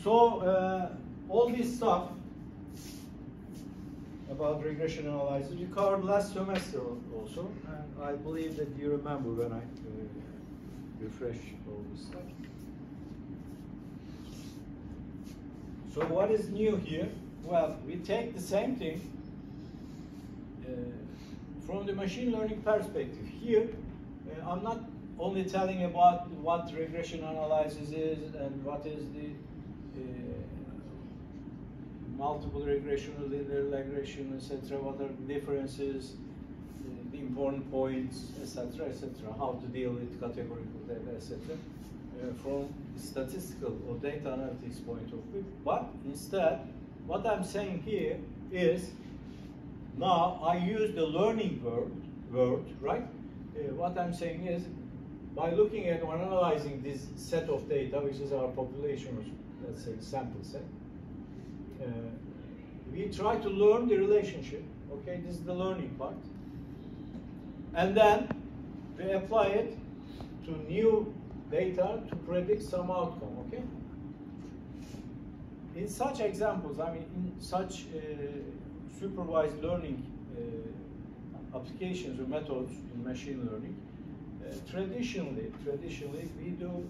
So all this stuff about regression analysis we covered last semester also, and I believe that you remember when I refresh all this stuff. So what is new here? Well, we take the same thing from the machine learning perspective. Here, I'm not only telling about what regression analysis is and what is the multiple regression, linear regression, etc. What are the differences, the important points, etc., etc. How to deal with categorical data, etc. From statistical or data analytics point of view. But instead, what I'm saying here is, now I use the learning word, right? What I'm saying is, by looking at or analyzing this set of data, which is our population, or let's say sample set, we try to learn the relationship. Okay, this is the learning part, and then we apply it to new data to predict some outcome. Okay. In such examples, I mean, in such supervised learning applications or methods in machine learning, traditionally we do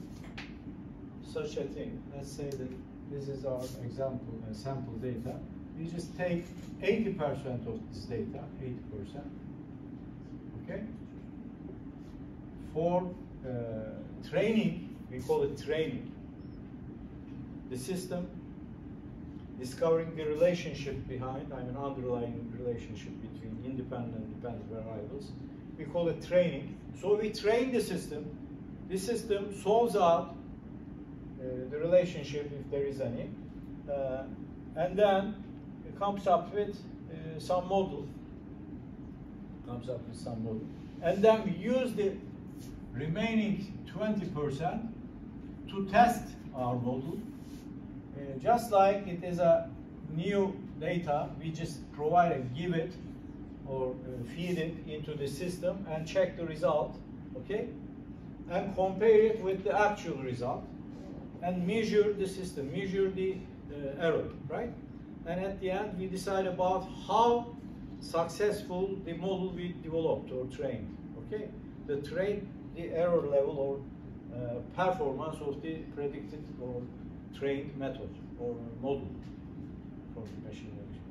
such a thing. Let's say that this is our example and sample data. We just take 80% of this data, 80%. Okay. For training, we call it training. The system discovering the relationship behind, I mean, underlying relationship between independent and dependent variables. We call it training. So we train the system. The system solves out the relationship, if there is any, and then it comes up with some model. And then we use the remaining 20% to test our model. Just like it is a new data, we just give it or feed it into the system and check the result, okay? And compare it with the actual result and measure the system, measure the error, right? And at the end, we decide about how successful the model we developed or trained, okay? The error level or performance of the predicted or trained method or model from the machine learning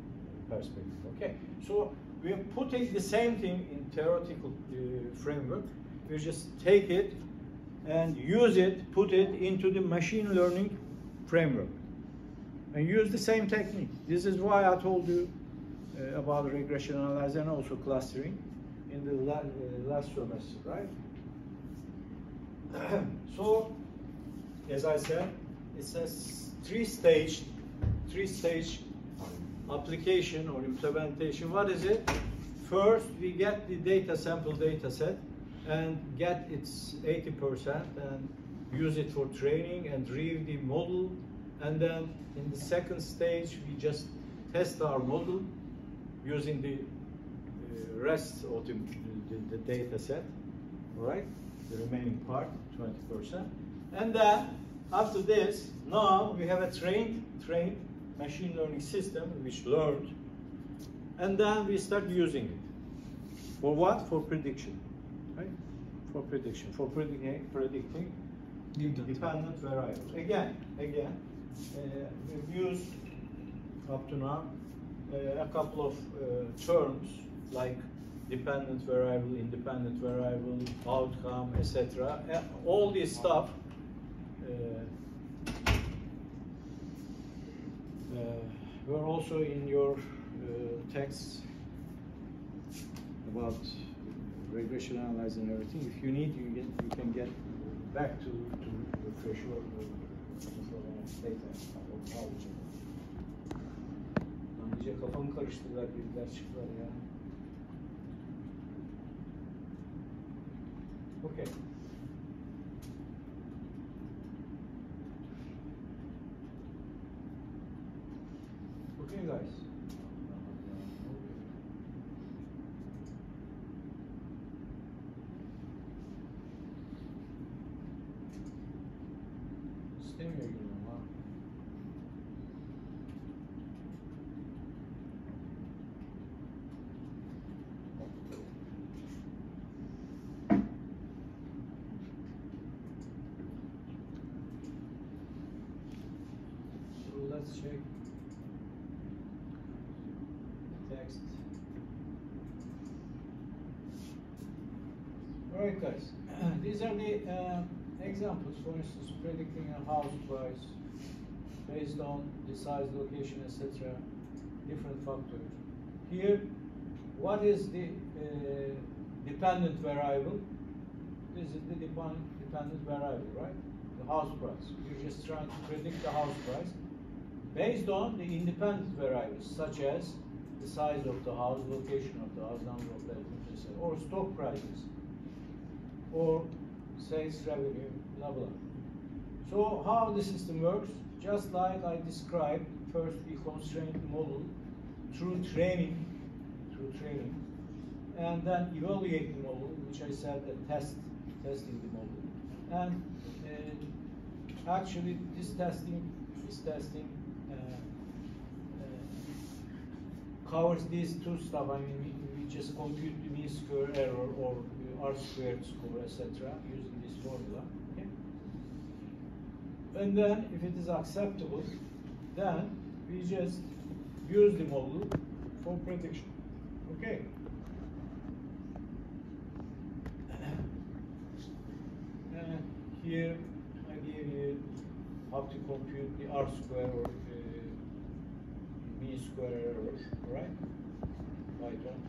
perspective. Okay, so we are putting the same thing in theoretical framework. We just take it and use it, put it into the machine learning framework, and use the same technique. This is why I told you about regression analysis and also clustering in the last semester, right? So, as I said, it's a three-stage application or implementation. What is it? First, we get the sample data set and get its 80% and use it for training and review the model. And then in the second stage, we just test our model using the rest of the data set, all right? The remaining part, 20%. And then after this, now we have a trained machine learning system which learned, and then we start using it. For what? For prediction, right? For prediction, for predicting dependent variables. Again, we've used up to now a couple of terms like dependent variable, independent variable, outcome, etc. All this stuff were also in your texts about regression analysis and everything. If you need, you can get back to refresh your data. Lan iyice kafamı karıştırdılar, bilgiler çıktılar ya. Okay. Okay, guys. İstemiyor gibi ama. So let's check the text. Alright guys, these are the examples. For instance, predicting a house price based on the size, location, etc. Different factors. Here, what is the dependent variable? This is the dependent variable, right? The house price. You're just trying to predict the house price based on the independent variables, such as the size of the house, location of the house, number of bedrooms, etc., or stock prices, or sales revenue, blah blah. So how the system works? Just like I described, first we constrain the model through training, and then evaluate the model, which I said testing the model. And actually, this testing covers these two stuff. I mean, we just compute the mean square error or R squared score, etc., using this formula. Okay? And then, if it is acceptable, then we just use the model for prediction. Okay. And here I gave you how to compute the R square or mean square error, right? Python.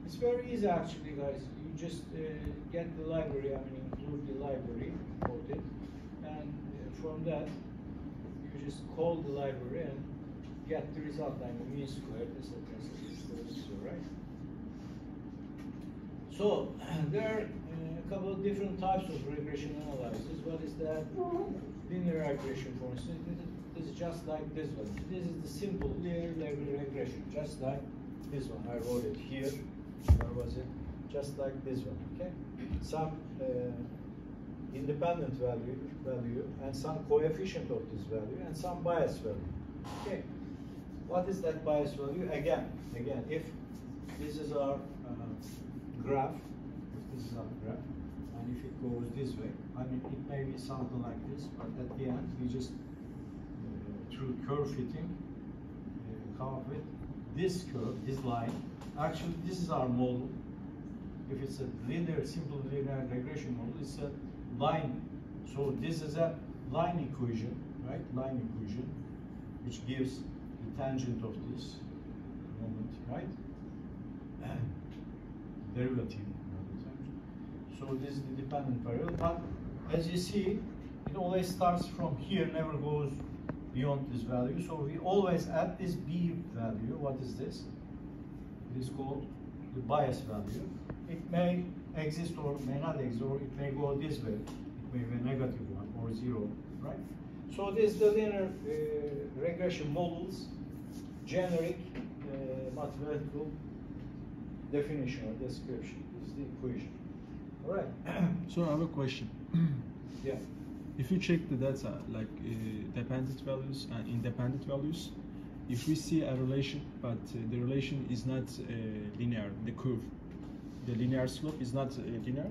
It's very easy actually, guys. You just get the library, I mean include the library, import it, and from that you just call the library and get the result, I mean mean squared, etc. Right? So there are a couple of different types of regression analysis. What is that? Linear regression, for instance. This is just like this one. This is the simple linear regression, just like this one. I wrote it here. Where was it? Just like this one. Okay. Some independent value, and some coefficient of this value, and some bias value. Okay. What is that bias value? Again, if this is our graph, and if it goes this way, I mean, it may be something like this, but at the end, we just through curve fitting come up with this curve, this line. Actually, this is our model. If it's a simple linear regression model, it's a line. So this is a line equation, right? Line equation, which gives the tangent of this moment, right? Derivative. So this is the dependent variable. But as you see, in It always starts from here, never goes beyond this value. So we always add this B value. What is this? It is called the bias value. It may exist or may not exist, or it may go this way. It may be a negative one or 0, right? So this is the linear regression models generic mathematical definition or description. This is the equation. All right. So I have a question. Yeah. If you check the data, like dependent values and independent values, if we see a relation, but the relation is not linear, the curve, the linear slope is not linear,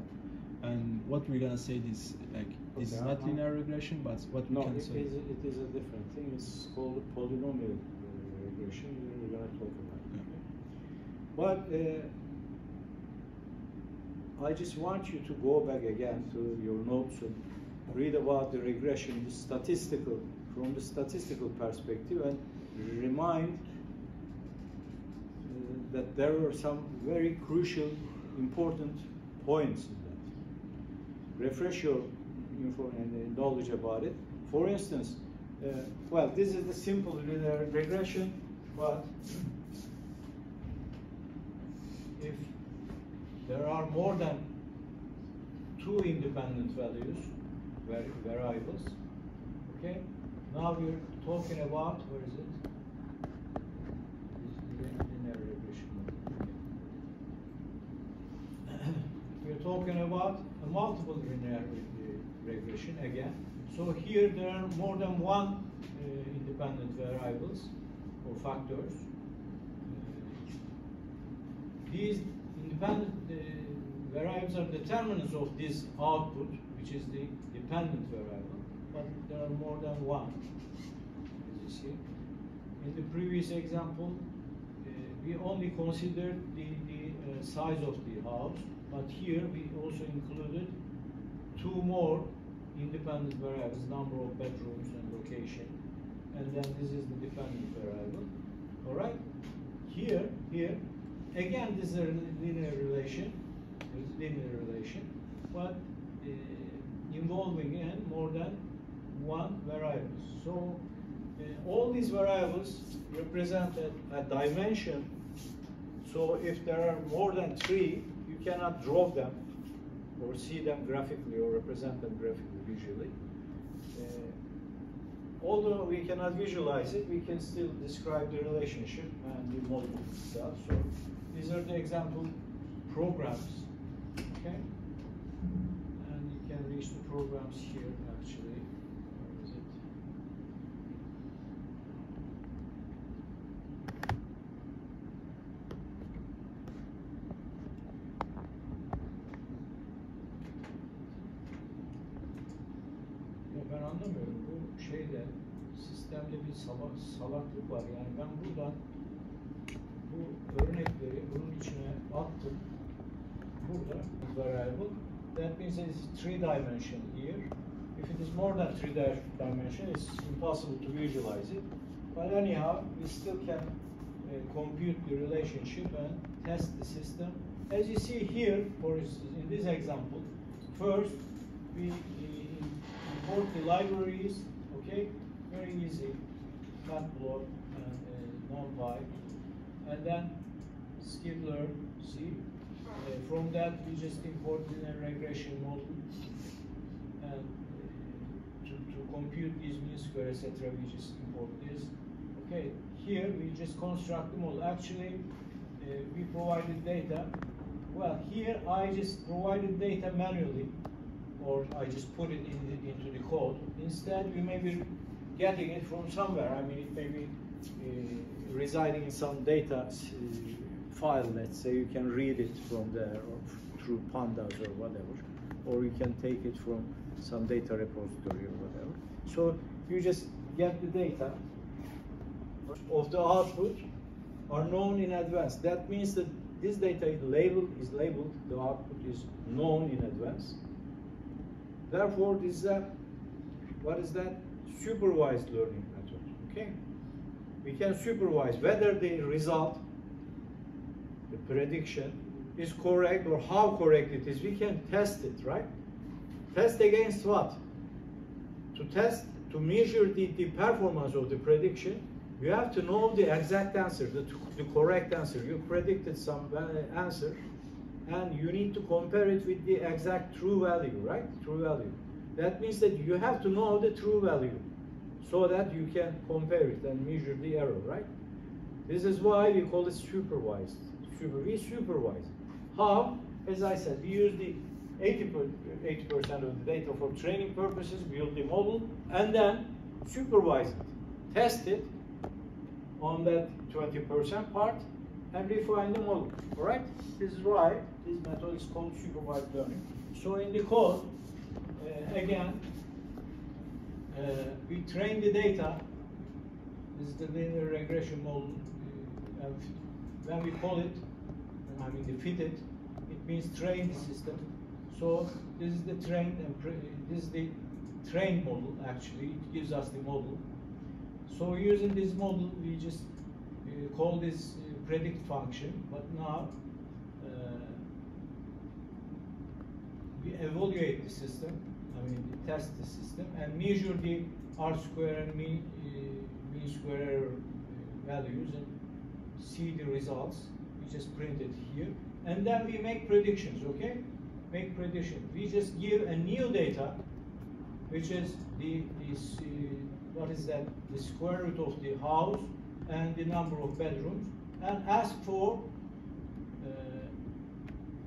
and what we're gonna say is like this is not linear regression, but what we can say. It is a different thing. It's called a polynomial regression. We're gonna talk about it. Yeah. But I just want you to go back again to your notes and read about the regression, from the statistical perspective, and remind that there are some very crucial, important points in that. Refresh your info and knowledge about it. For instance, well, this is the simple linear regression, but if there are more than 2 independent values, variables, okay? Now we're talking about, where is it? Linear regression. We're talking about a multiple linear regression again. So here there are more than 1 independent variables or factors. These independent variables are determinants of this output, which is the dependent variable, but there are more than 1, as you see. In the previous example, we only considered the size of the house, but here we also included 2 more independent variables, number of bedrooms and location, and then this is the dependent variable. All right? Here, again, this is a linear relation, but involving in more than 1 variable. So all these variables represent a dimension. So if there are more than 3, you cannot draw them or see them graphically or represent them graphically visually. Although we cannot visualize it, we can still describe the relationship and the model itself. So these are the example programs, okay? And you can reach the programs here actually. Where is it? Ya ben anlamıyorum. Bu şeyde sistemde bir salaklık var. Yani ben buradan bu örnekleri bunun içine attım. Burada variable. That means it's 3 dimension here. If it is more than 3 dimension, it's impossible to visualize it. But anyhow, we still can compute the relationship and test the system. As you see here, for instance, in this example, first we import the libraries. Okay, very easy. Matplotlib and NumPy, and then Skipler, see. From that, we just import linear regression model, and to compute these mean square, etc., we just import this. Okay, here we just construct the model. Actually, we provided data. Well, here I just provided data manually, or I just put it into the code. Instead, we may be getting it from somewhere. I mean, it may be residing in some data file, let's say. You can read it from there or through pandas or whatever, or you can take it from some data repository or whatever. So you just get the data of the output are known in advance. That means that this data is labeled, the output is known in advance. Therefore, this is what is that? Supervised learning method. Okay? We can supervise whether the result, the prediction, is correct or how correct it is. We can test it, right? Test against what? to measure the performance of the prediction, you have to know the exact answer, the correct answer. You predicted some answer, and you need to compare it with the exact true value, right? True value. That means that you have to know the true value so that you can compare it and measure the error, right? This is why we call it supervised. We supervise. How? As I said, we use the 80% of the data for training purposes, build the model, and then supervise it, test it on that 20% part, and refine the model. All right? This is why this method is called supervised learning. So in the code, again, we train the data. This is the linear regression model. And when we call it, I mean the fitted, it means train the system. So this is the trained, and this is the trained model. Actually, it gives us the model. So using this model, we just call this predict function. But now we evaluate the system. I mean, we test the system and measure the R-square and mean square error values and see the results. We just print it here, and then we make predictions. Okay, make predictions. We just give a new data, which is what is that? The square root of the house and the number of bedrooms, and ask for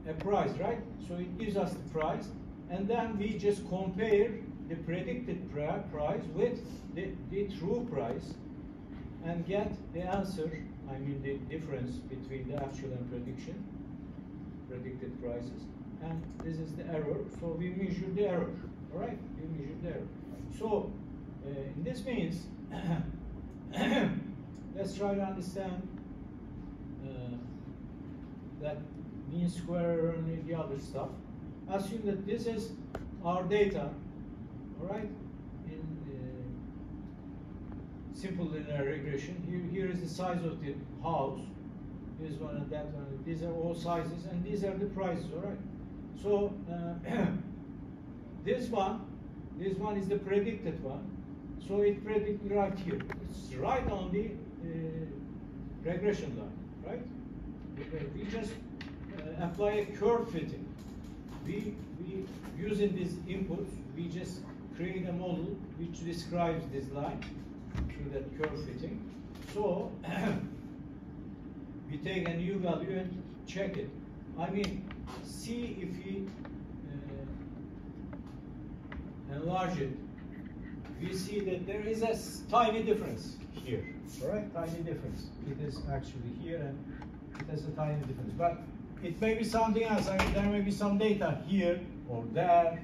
a price, right? So it gives us the price, and then we just compare the predicted price with the true price and get the answer. I mean the difference between the actual and predicted prices, and this is the error. So we measure the error. All right, we measure the error. So this means let's try to understand that mean square error and the other stuff. Assume that this is our data. All right, in simple linear regression. Here is the size of the house. This one and that one. These are all sizes, and these are the prices. All right. So this one is the predicted one. So it predicted right here. It's right on the regression line, right? We just apply a curve fitting. We using these inputs, we just create a model which describes this line through that curve fitting. So we take a new value and check it. I mean, see if we enlarge it. We see that there is a tiny difference here. All right, tiny difference. It is actually here, and it has a tiny difference. But it may be something else. I mean, there may be some data here or there,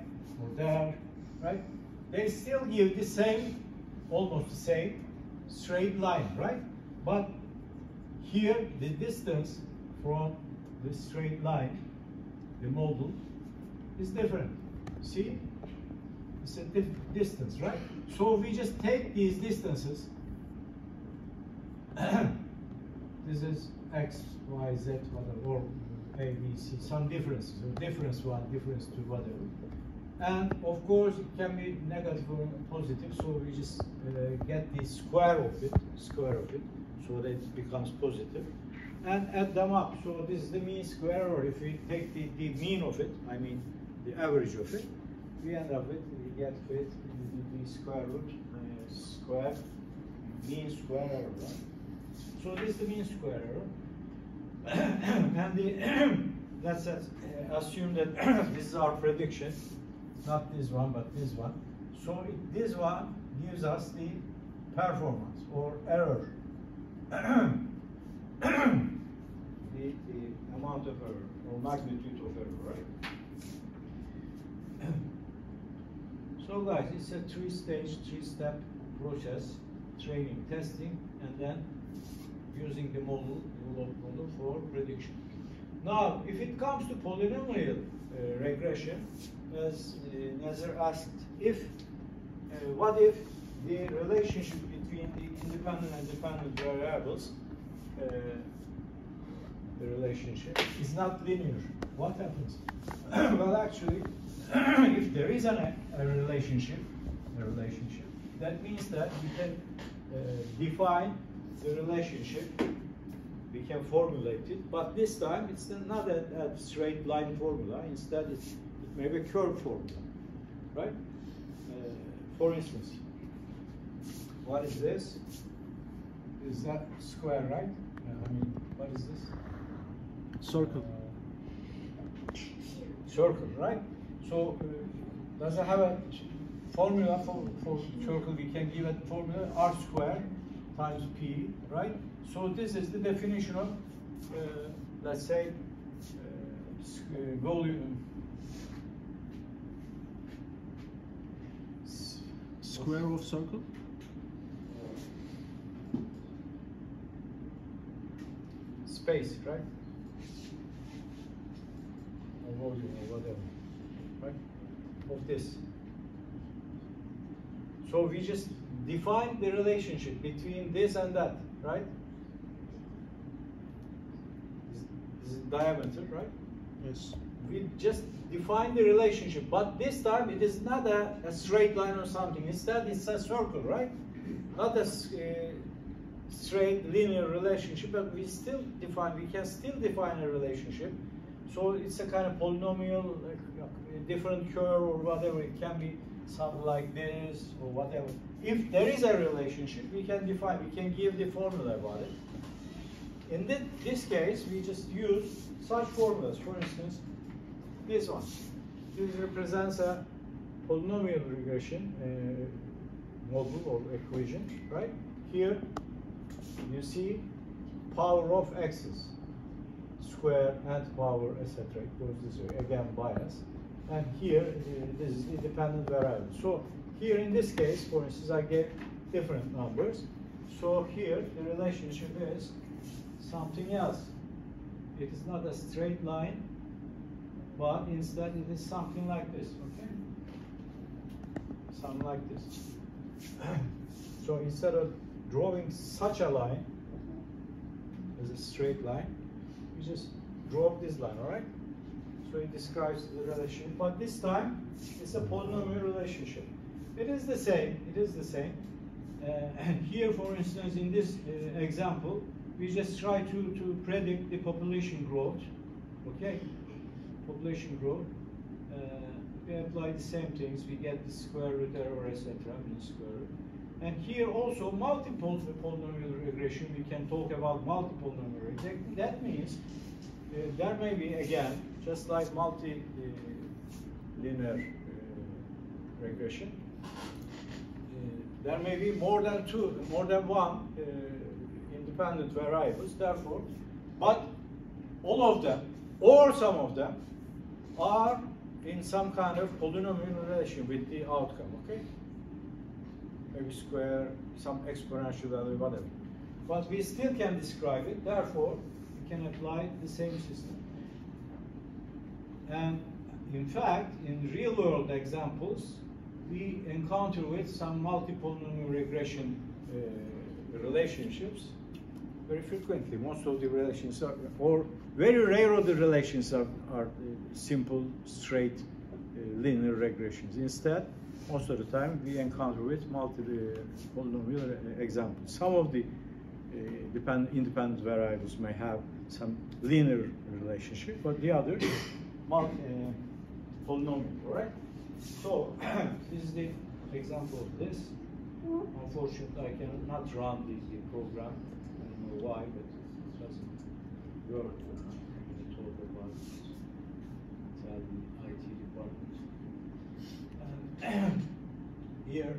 right? They still give the same, almost the same, straight line, right? But here, the distance from the straight line, the model, is different. See? It's a different distance, right? So we just take these distances. This is X, Y, Z, whatever, or A, B, C, some differences, or difference 1, difference 2, whatever. And of course, it can be negative or positive, so we just get the square of it, so that it becomes positive, and add them up. So this is the mean square, or if we take the mean of it, I mean the average of it, we end up with, we get with the square root, square, mean square error, right? So this is the mean square error. And let's assume that this is our prediction, not this one, but this one. So this one gives us the performance or error, the amount of error or magnitude of error, right? So guys, it's a three-step process: training, testing, and then using the model, developed model for prediction. Now, if it comes to polynomial regression, as Nazar asked, what if the relationship between the independent and dependent variables, the relationship is not linear? What happens? Well, actually, if there is a relationship, a relationship. That means that we can define the relationship, we can formulate it, but this time it's not a straight line formula, instead it may be a curve formula, right? For instance, what is this? Is that square, right? I mean, what is this? Circle. Circle, right? So, does it have a formula for circle? We can give a formula r squared times p, right? So this is the definition of, let's say, volume. Square of circle? Space, right? Or volume or whatever, right? Of this. So we just define the relationship between this and that, right? This is diameter, right? Yes. We just define the relationship, but this time it is not a straight line or something. Instead, it's a circle, right? Not a straight linear relationship, but we can still define a relationship. So it's a kind of polynomial, like a different curve or whatever. It can be something like this or whatever. If there is a relationship, we can give the formula about it. In this case, we just use such formulas. For instance, this one. This represents a polynomial regression model or equation, right? Here, you see power of x's, square and power, etc. It goes this way, again bias. And here, this is independent variable. So here in this case, for instance, I get different numbers. So here, the relationship is something else. It is not a straight line, but instead it is something like this, okay? Something like this. So instead of drawing such a line as a straight line, we just draw this line, all right? So it describes the relationship, but this time it's a polynomial relationship. It is the same, and here, for instance, in this example, we just try to predict the population growth, okay? Population growth. We apply the same things, we get the square root error, etc., mean square root. And here also, multiple polynomial regression, we can talk about multiple polynomial regression. That means there may be, again, just like multi-linear regression, there may be more than one independent variables, therefore, but all of them, or some of them, are in some kind of polynomial relation with the outcome, okay? Maybe square, some exponential value, whatever. But we still can describe it, therefore, we can apply the same system. And in fact, in real world examples, we encounter with some multi-polynomial regression relationships very frequently. Most of the relations are, or very rare of the relations are simple, straight, linear regressions. Instead, most of the time, we encounter with multi-polynomial examples. Some of the independent variables may have some linear relationship, but the other polynomial, all right? So, this is the example of this. Unfortunately, I cannot run the program. I don't know why, but it doesn't work when we talk about it. Tell the IT department. And here,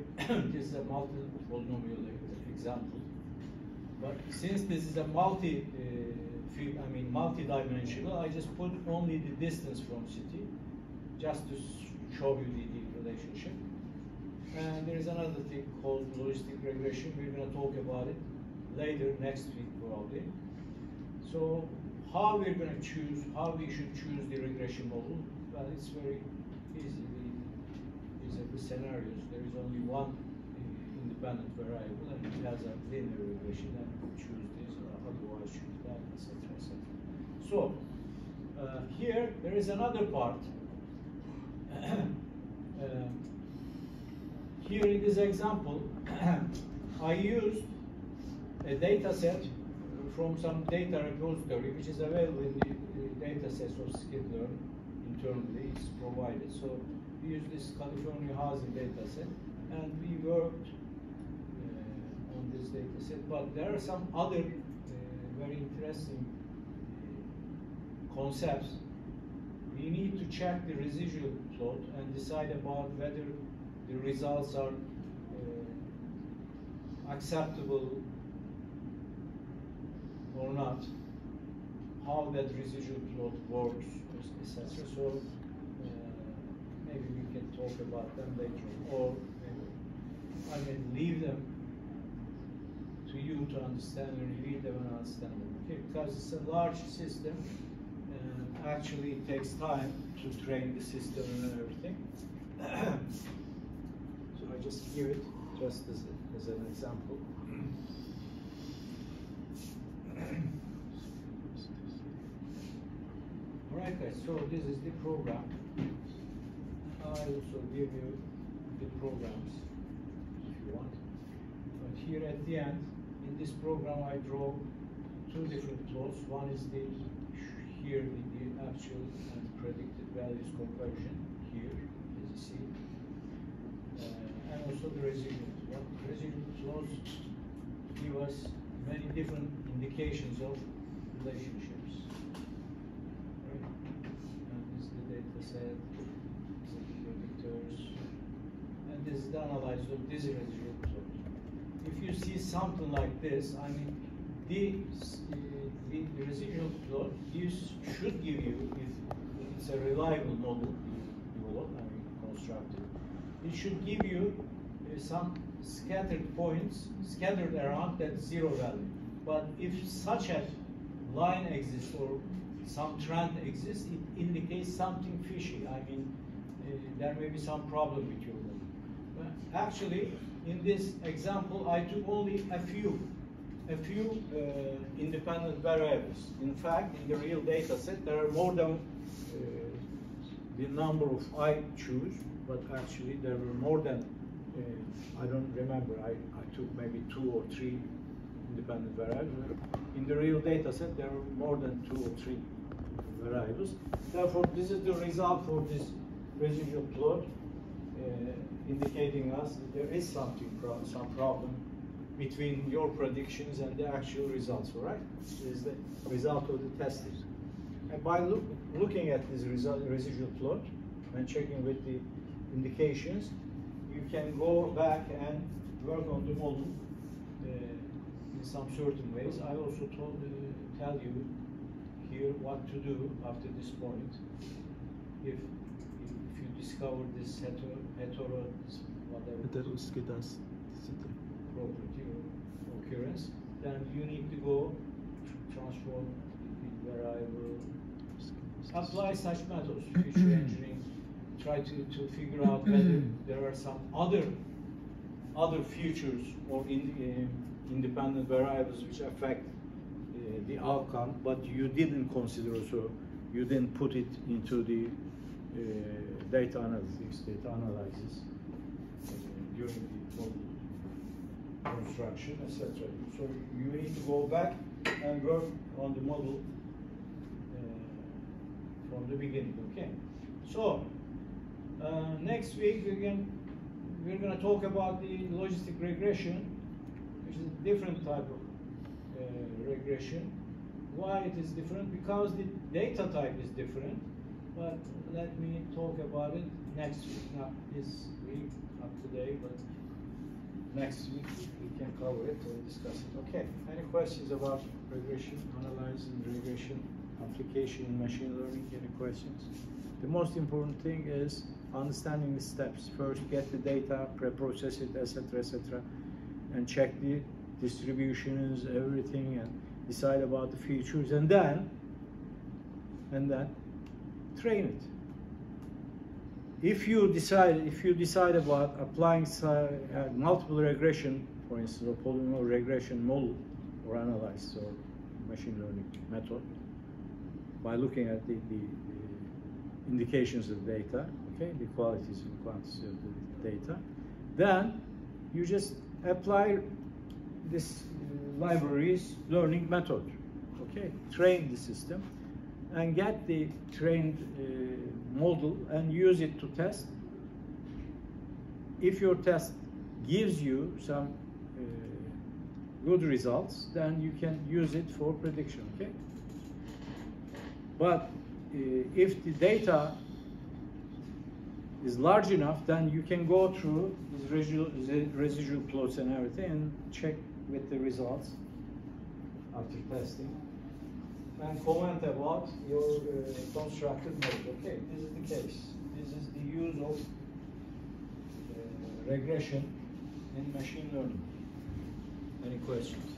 this is a multi-polynomial example. But since this is a multi-dimensional, I just put only the distance from city, just to show you the relationship. And there is another thing called logistic regression. We're going to talk about it later, next week probably. So how we're going to choose, how we should choose the regression model? Well, it's very easy. These are the scenarios. There is only one independent variable, and it has a linear regression, and we choose this, or otherwise choose that, etc., etc. So here there is another part. here in this example, I used a data set from some data repository, which is available in the data sets of scikit-learn internally. It's provided. So we use this California housing data set, and we worked on this data set. But there are some other very interesting concepts. We need to check the residual plot and decide about whether the results are acceptable or not, how that residual plot works, etc. So maybe we can talk about them later on, or I can leave them to you to understand and read them and understand them. Okay, because it's a large system, and actually it takes time to train the system and everything. So I just give it just as an example. Alright guys, so this is the program. I also give you the programs if you want. But here at the end, in this program I draw two different plots. One is the actual and predicted values conversion here, as you see. And also the residual. Residual plots give us many different indications of relationships. Right? And this is the data set, this is the predictors, and this is the analysis of this residual plot. If you see something like this, I mean, the residual plot should give you, if it's a reliable model you develop, I mean constructed, it should give you some scattered points scattered around that zero value. But if such a line exists or some trend exists, it indicates something fishy. I mean, there may be some problem with your model. But actually, in this example, I took only a few independent variables. In fact, in the real data set, there are more than the number of I choose, but actually there were more than, I don't remember, I took maybe 2 or 3 independent variables. In the real data set, there are more than 2 or 3 variables. Therefore, this is the result for this residual plot, indicating us that there is some problem between your predictions and the actual results, all right? This is the result of the testing. And by looking at this residual plot and checking with the indications, you can go back and work on the model in some certain ways. I also tell you here what to do after this point. If you discover this property or occurrence, then you need to go transform the variable, apply such methods, feature engineering, try to figure out whether there are some other features or independent variables which affect the outcome, but you didn't consider, so you didn't put it into the data analysis during the model construction, etc. So you need to go back and work on the model from the beginning. Okay. So next week we're going to talk about the logistic regression, which is a different type of regression. Why it is different? Because the data type is different. But let me talk about it next week. Not this week, not today, but next week we can cover it or discuss it. Okay. Any questions about regression, analyzing regression, application in machine learning? Any questions? The most important thing is understanding the steps. First, get the data, pre-process it, etc., etc., and check the distributions, everything, and decide about the features, and then train it. If you decide about applying multiple regression, for instance, or polynomial regression model or analysis or machine learning method, by looking at the indications of data, okay, the qualities and quantities of the data, Then you just apply this library's learning method. Okay, train the system and get the trained model and use it to test. If your test gives you some good results, then you can use it for prediction. Okay, but if the data is large enough, then you can go through these residual plots and everything and check with the results after testing and comment about your constructed model. Okay, this is the case. This is the use of regression in machine learning. Any questions?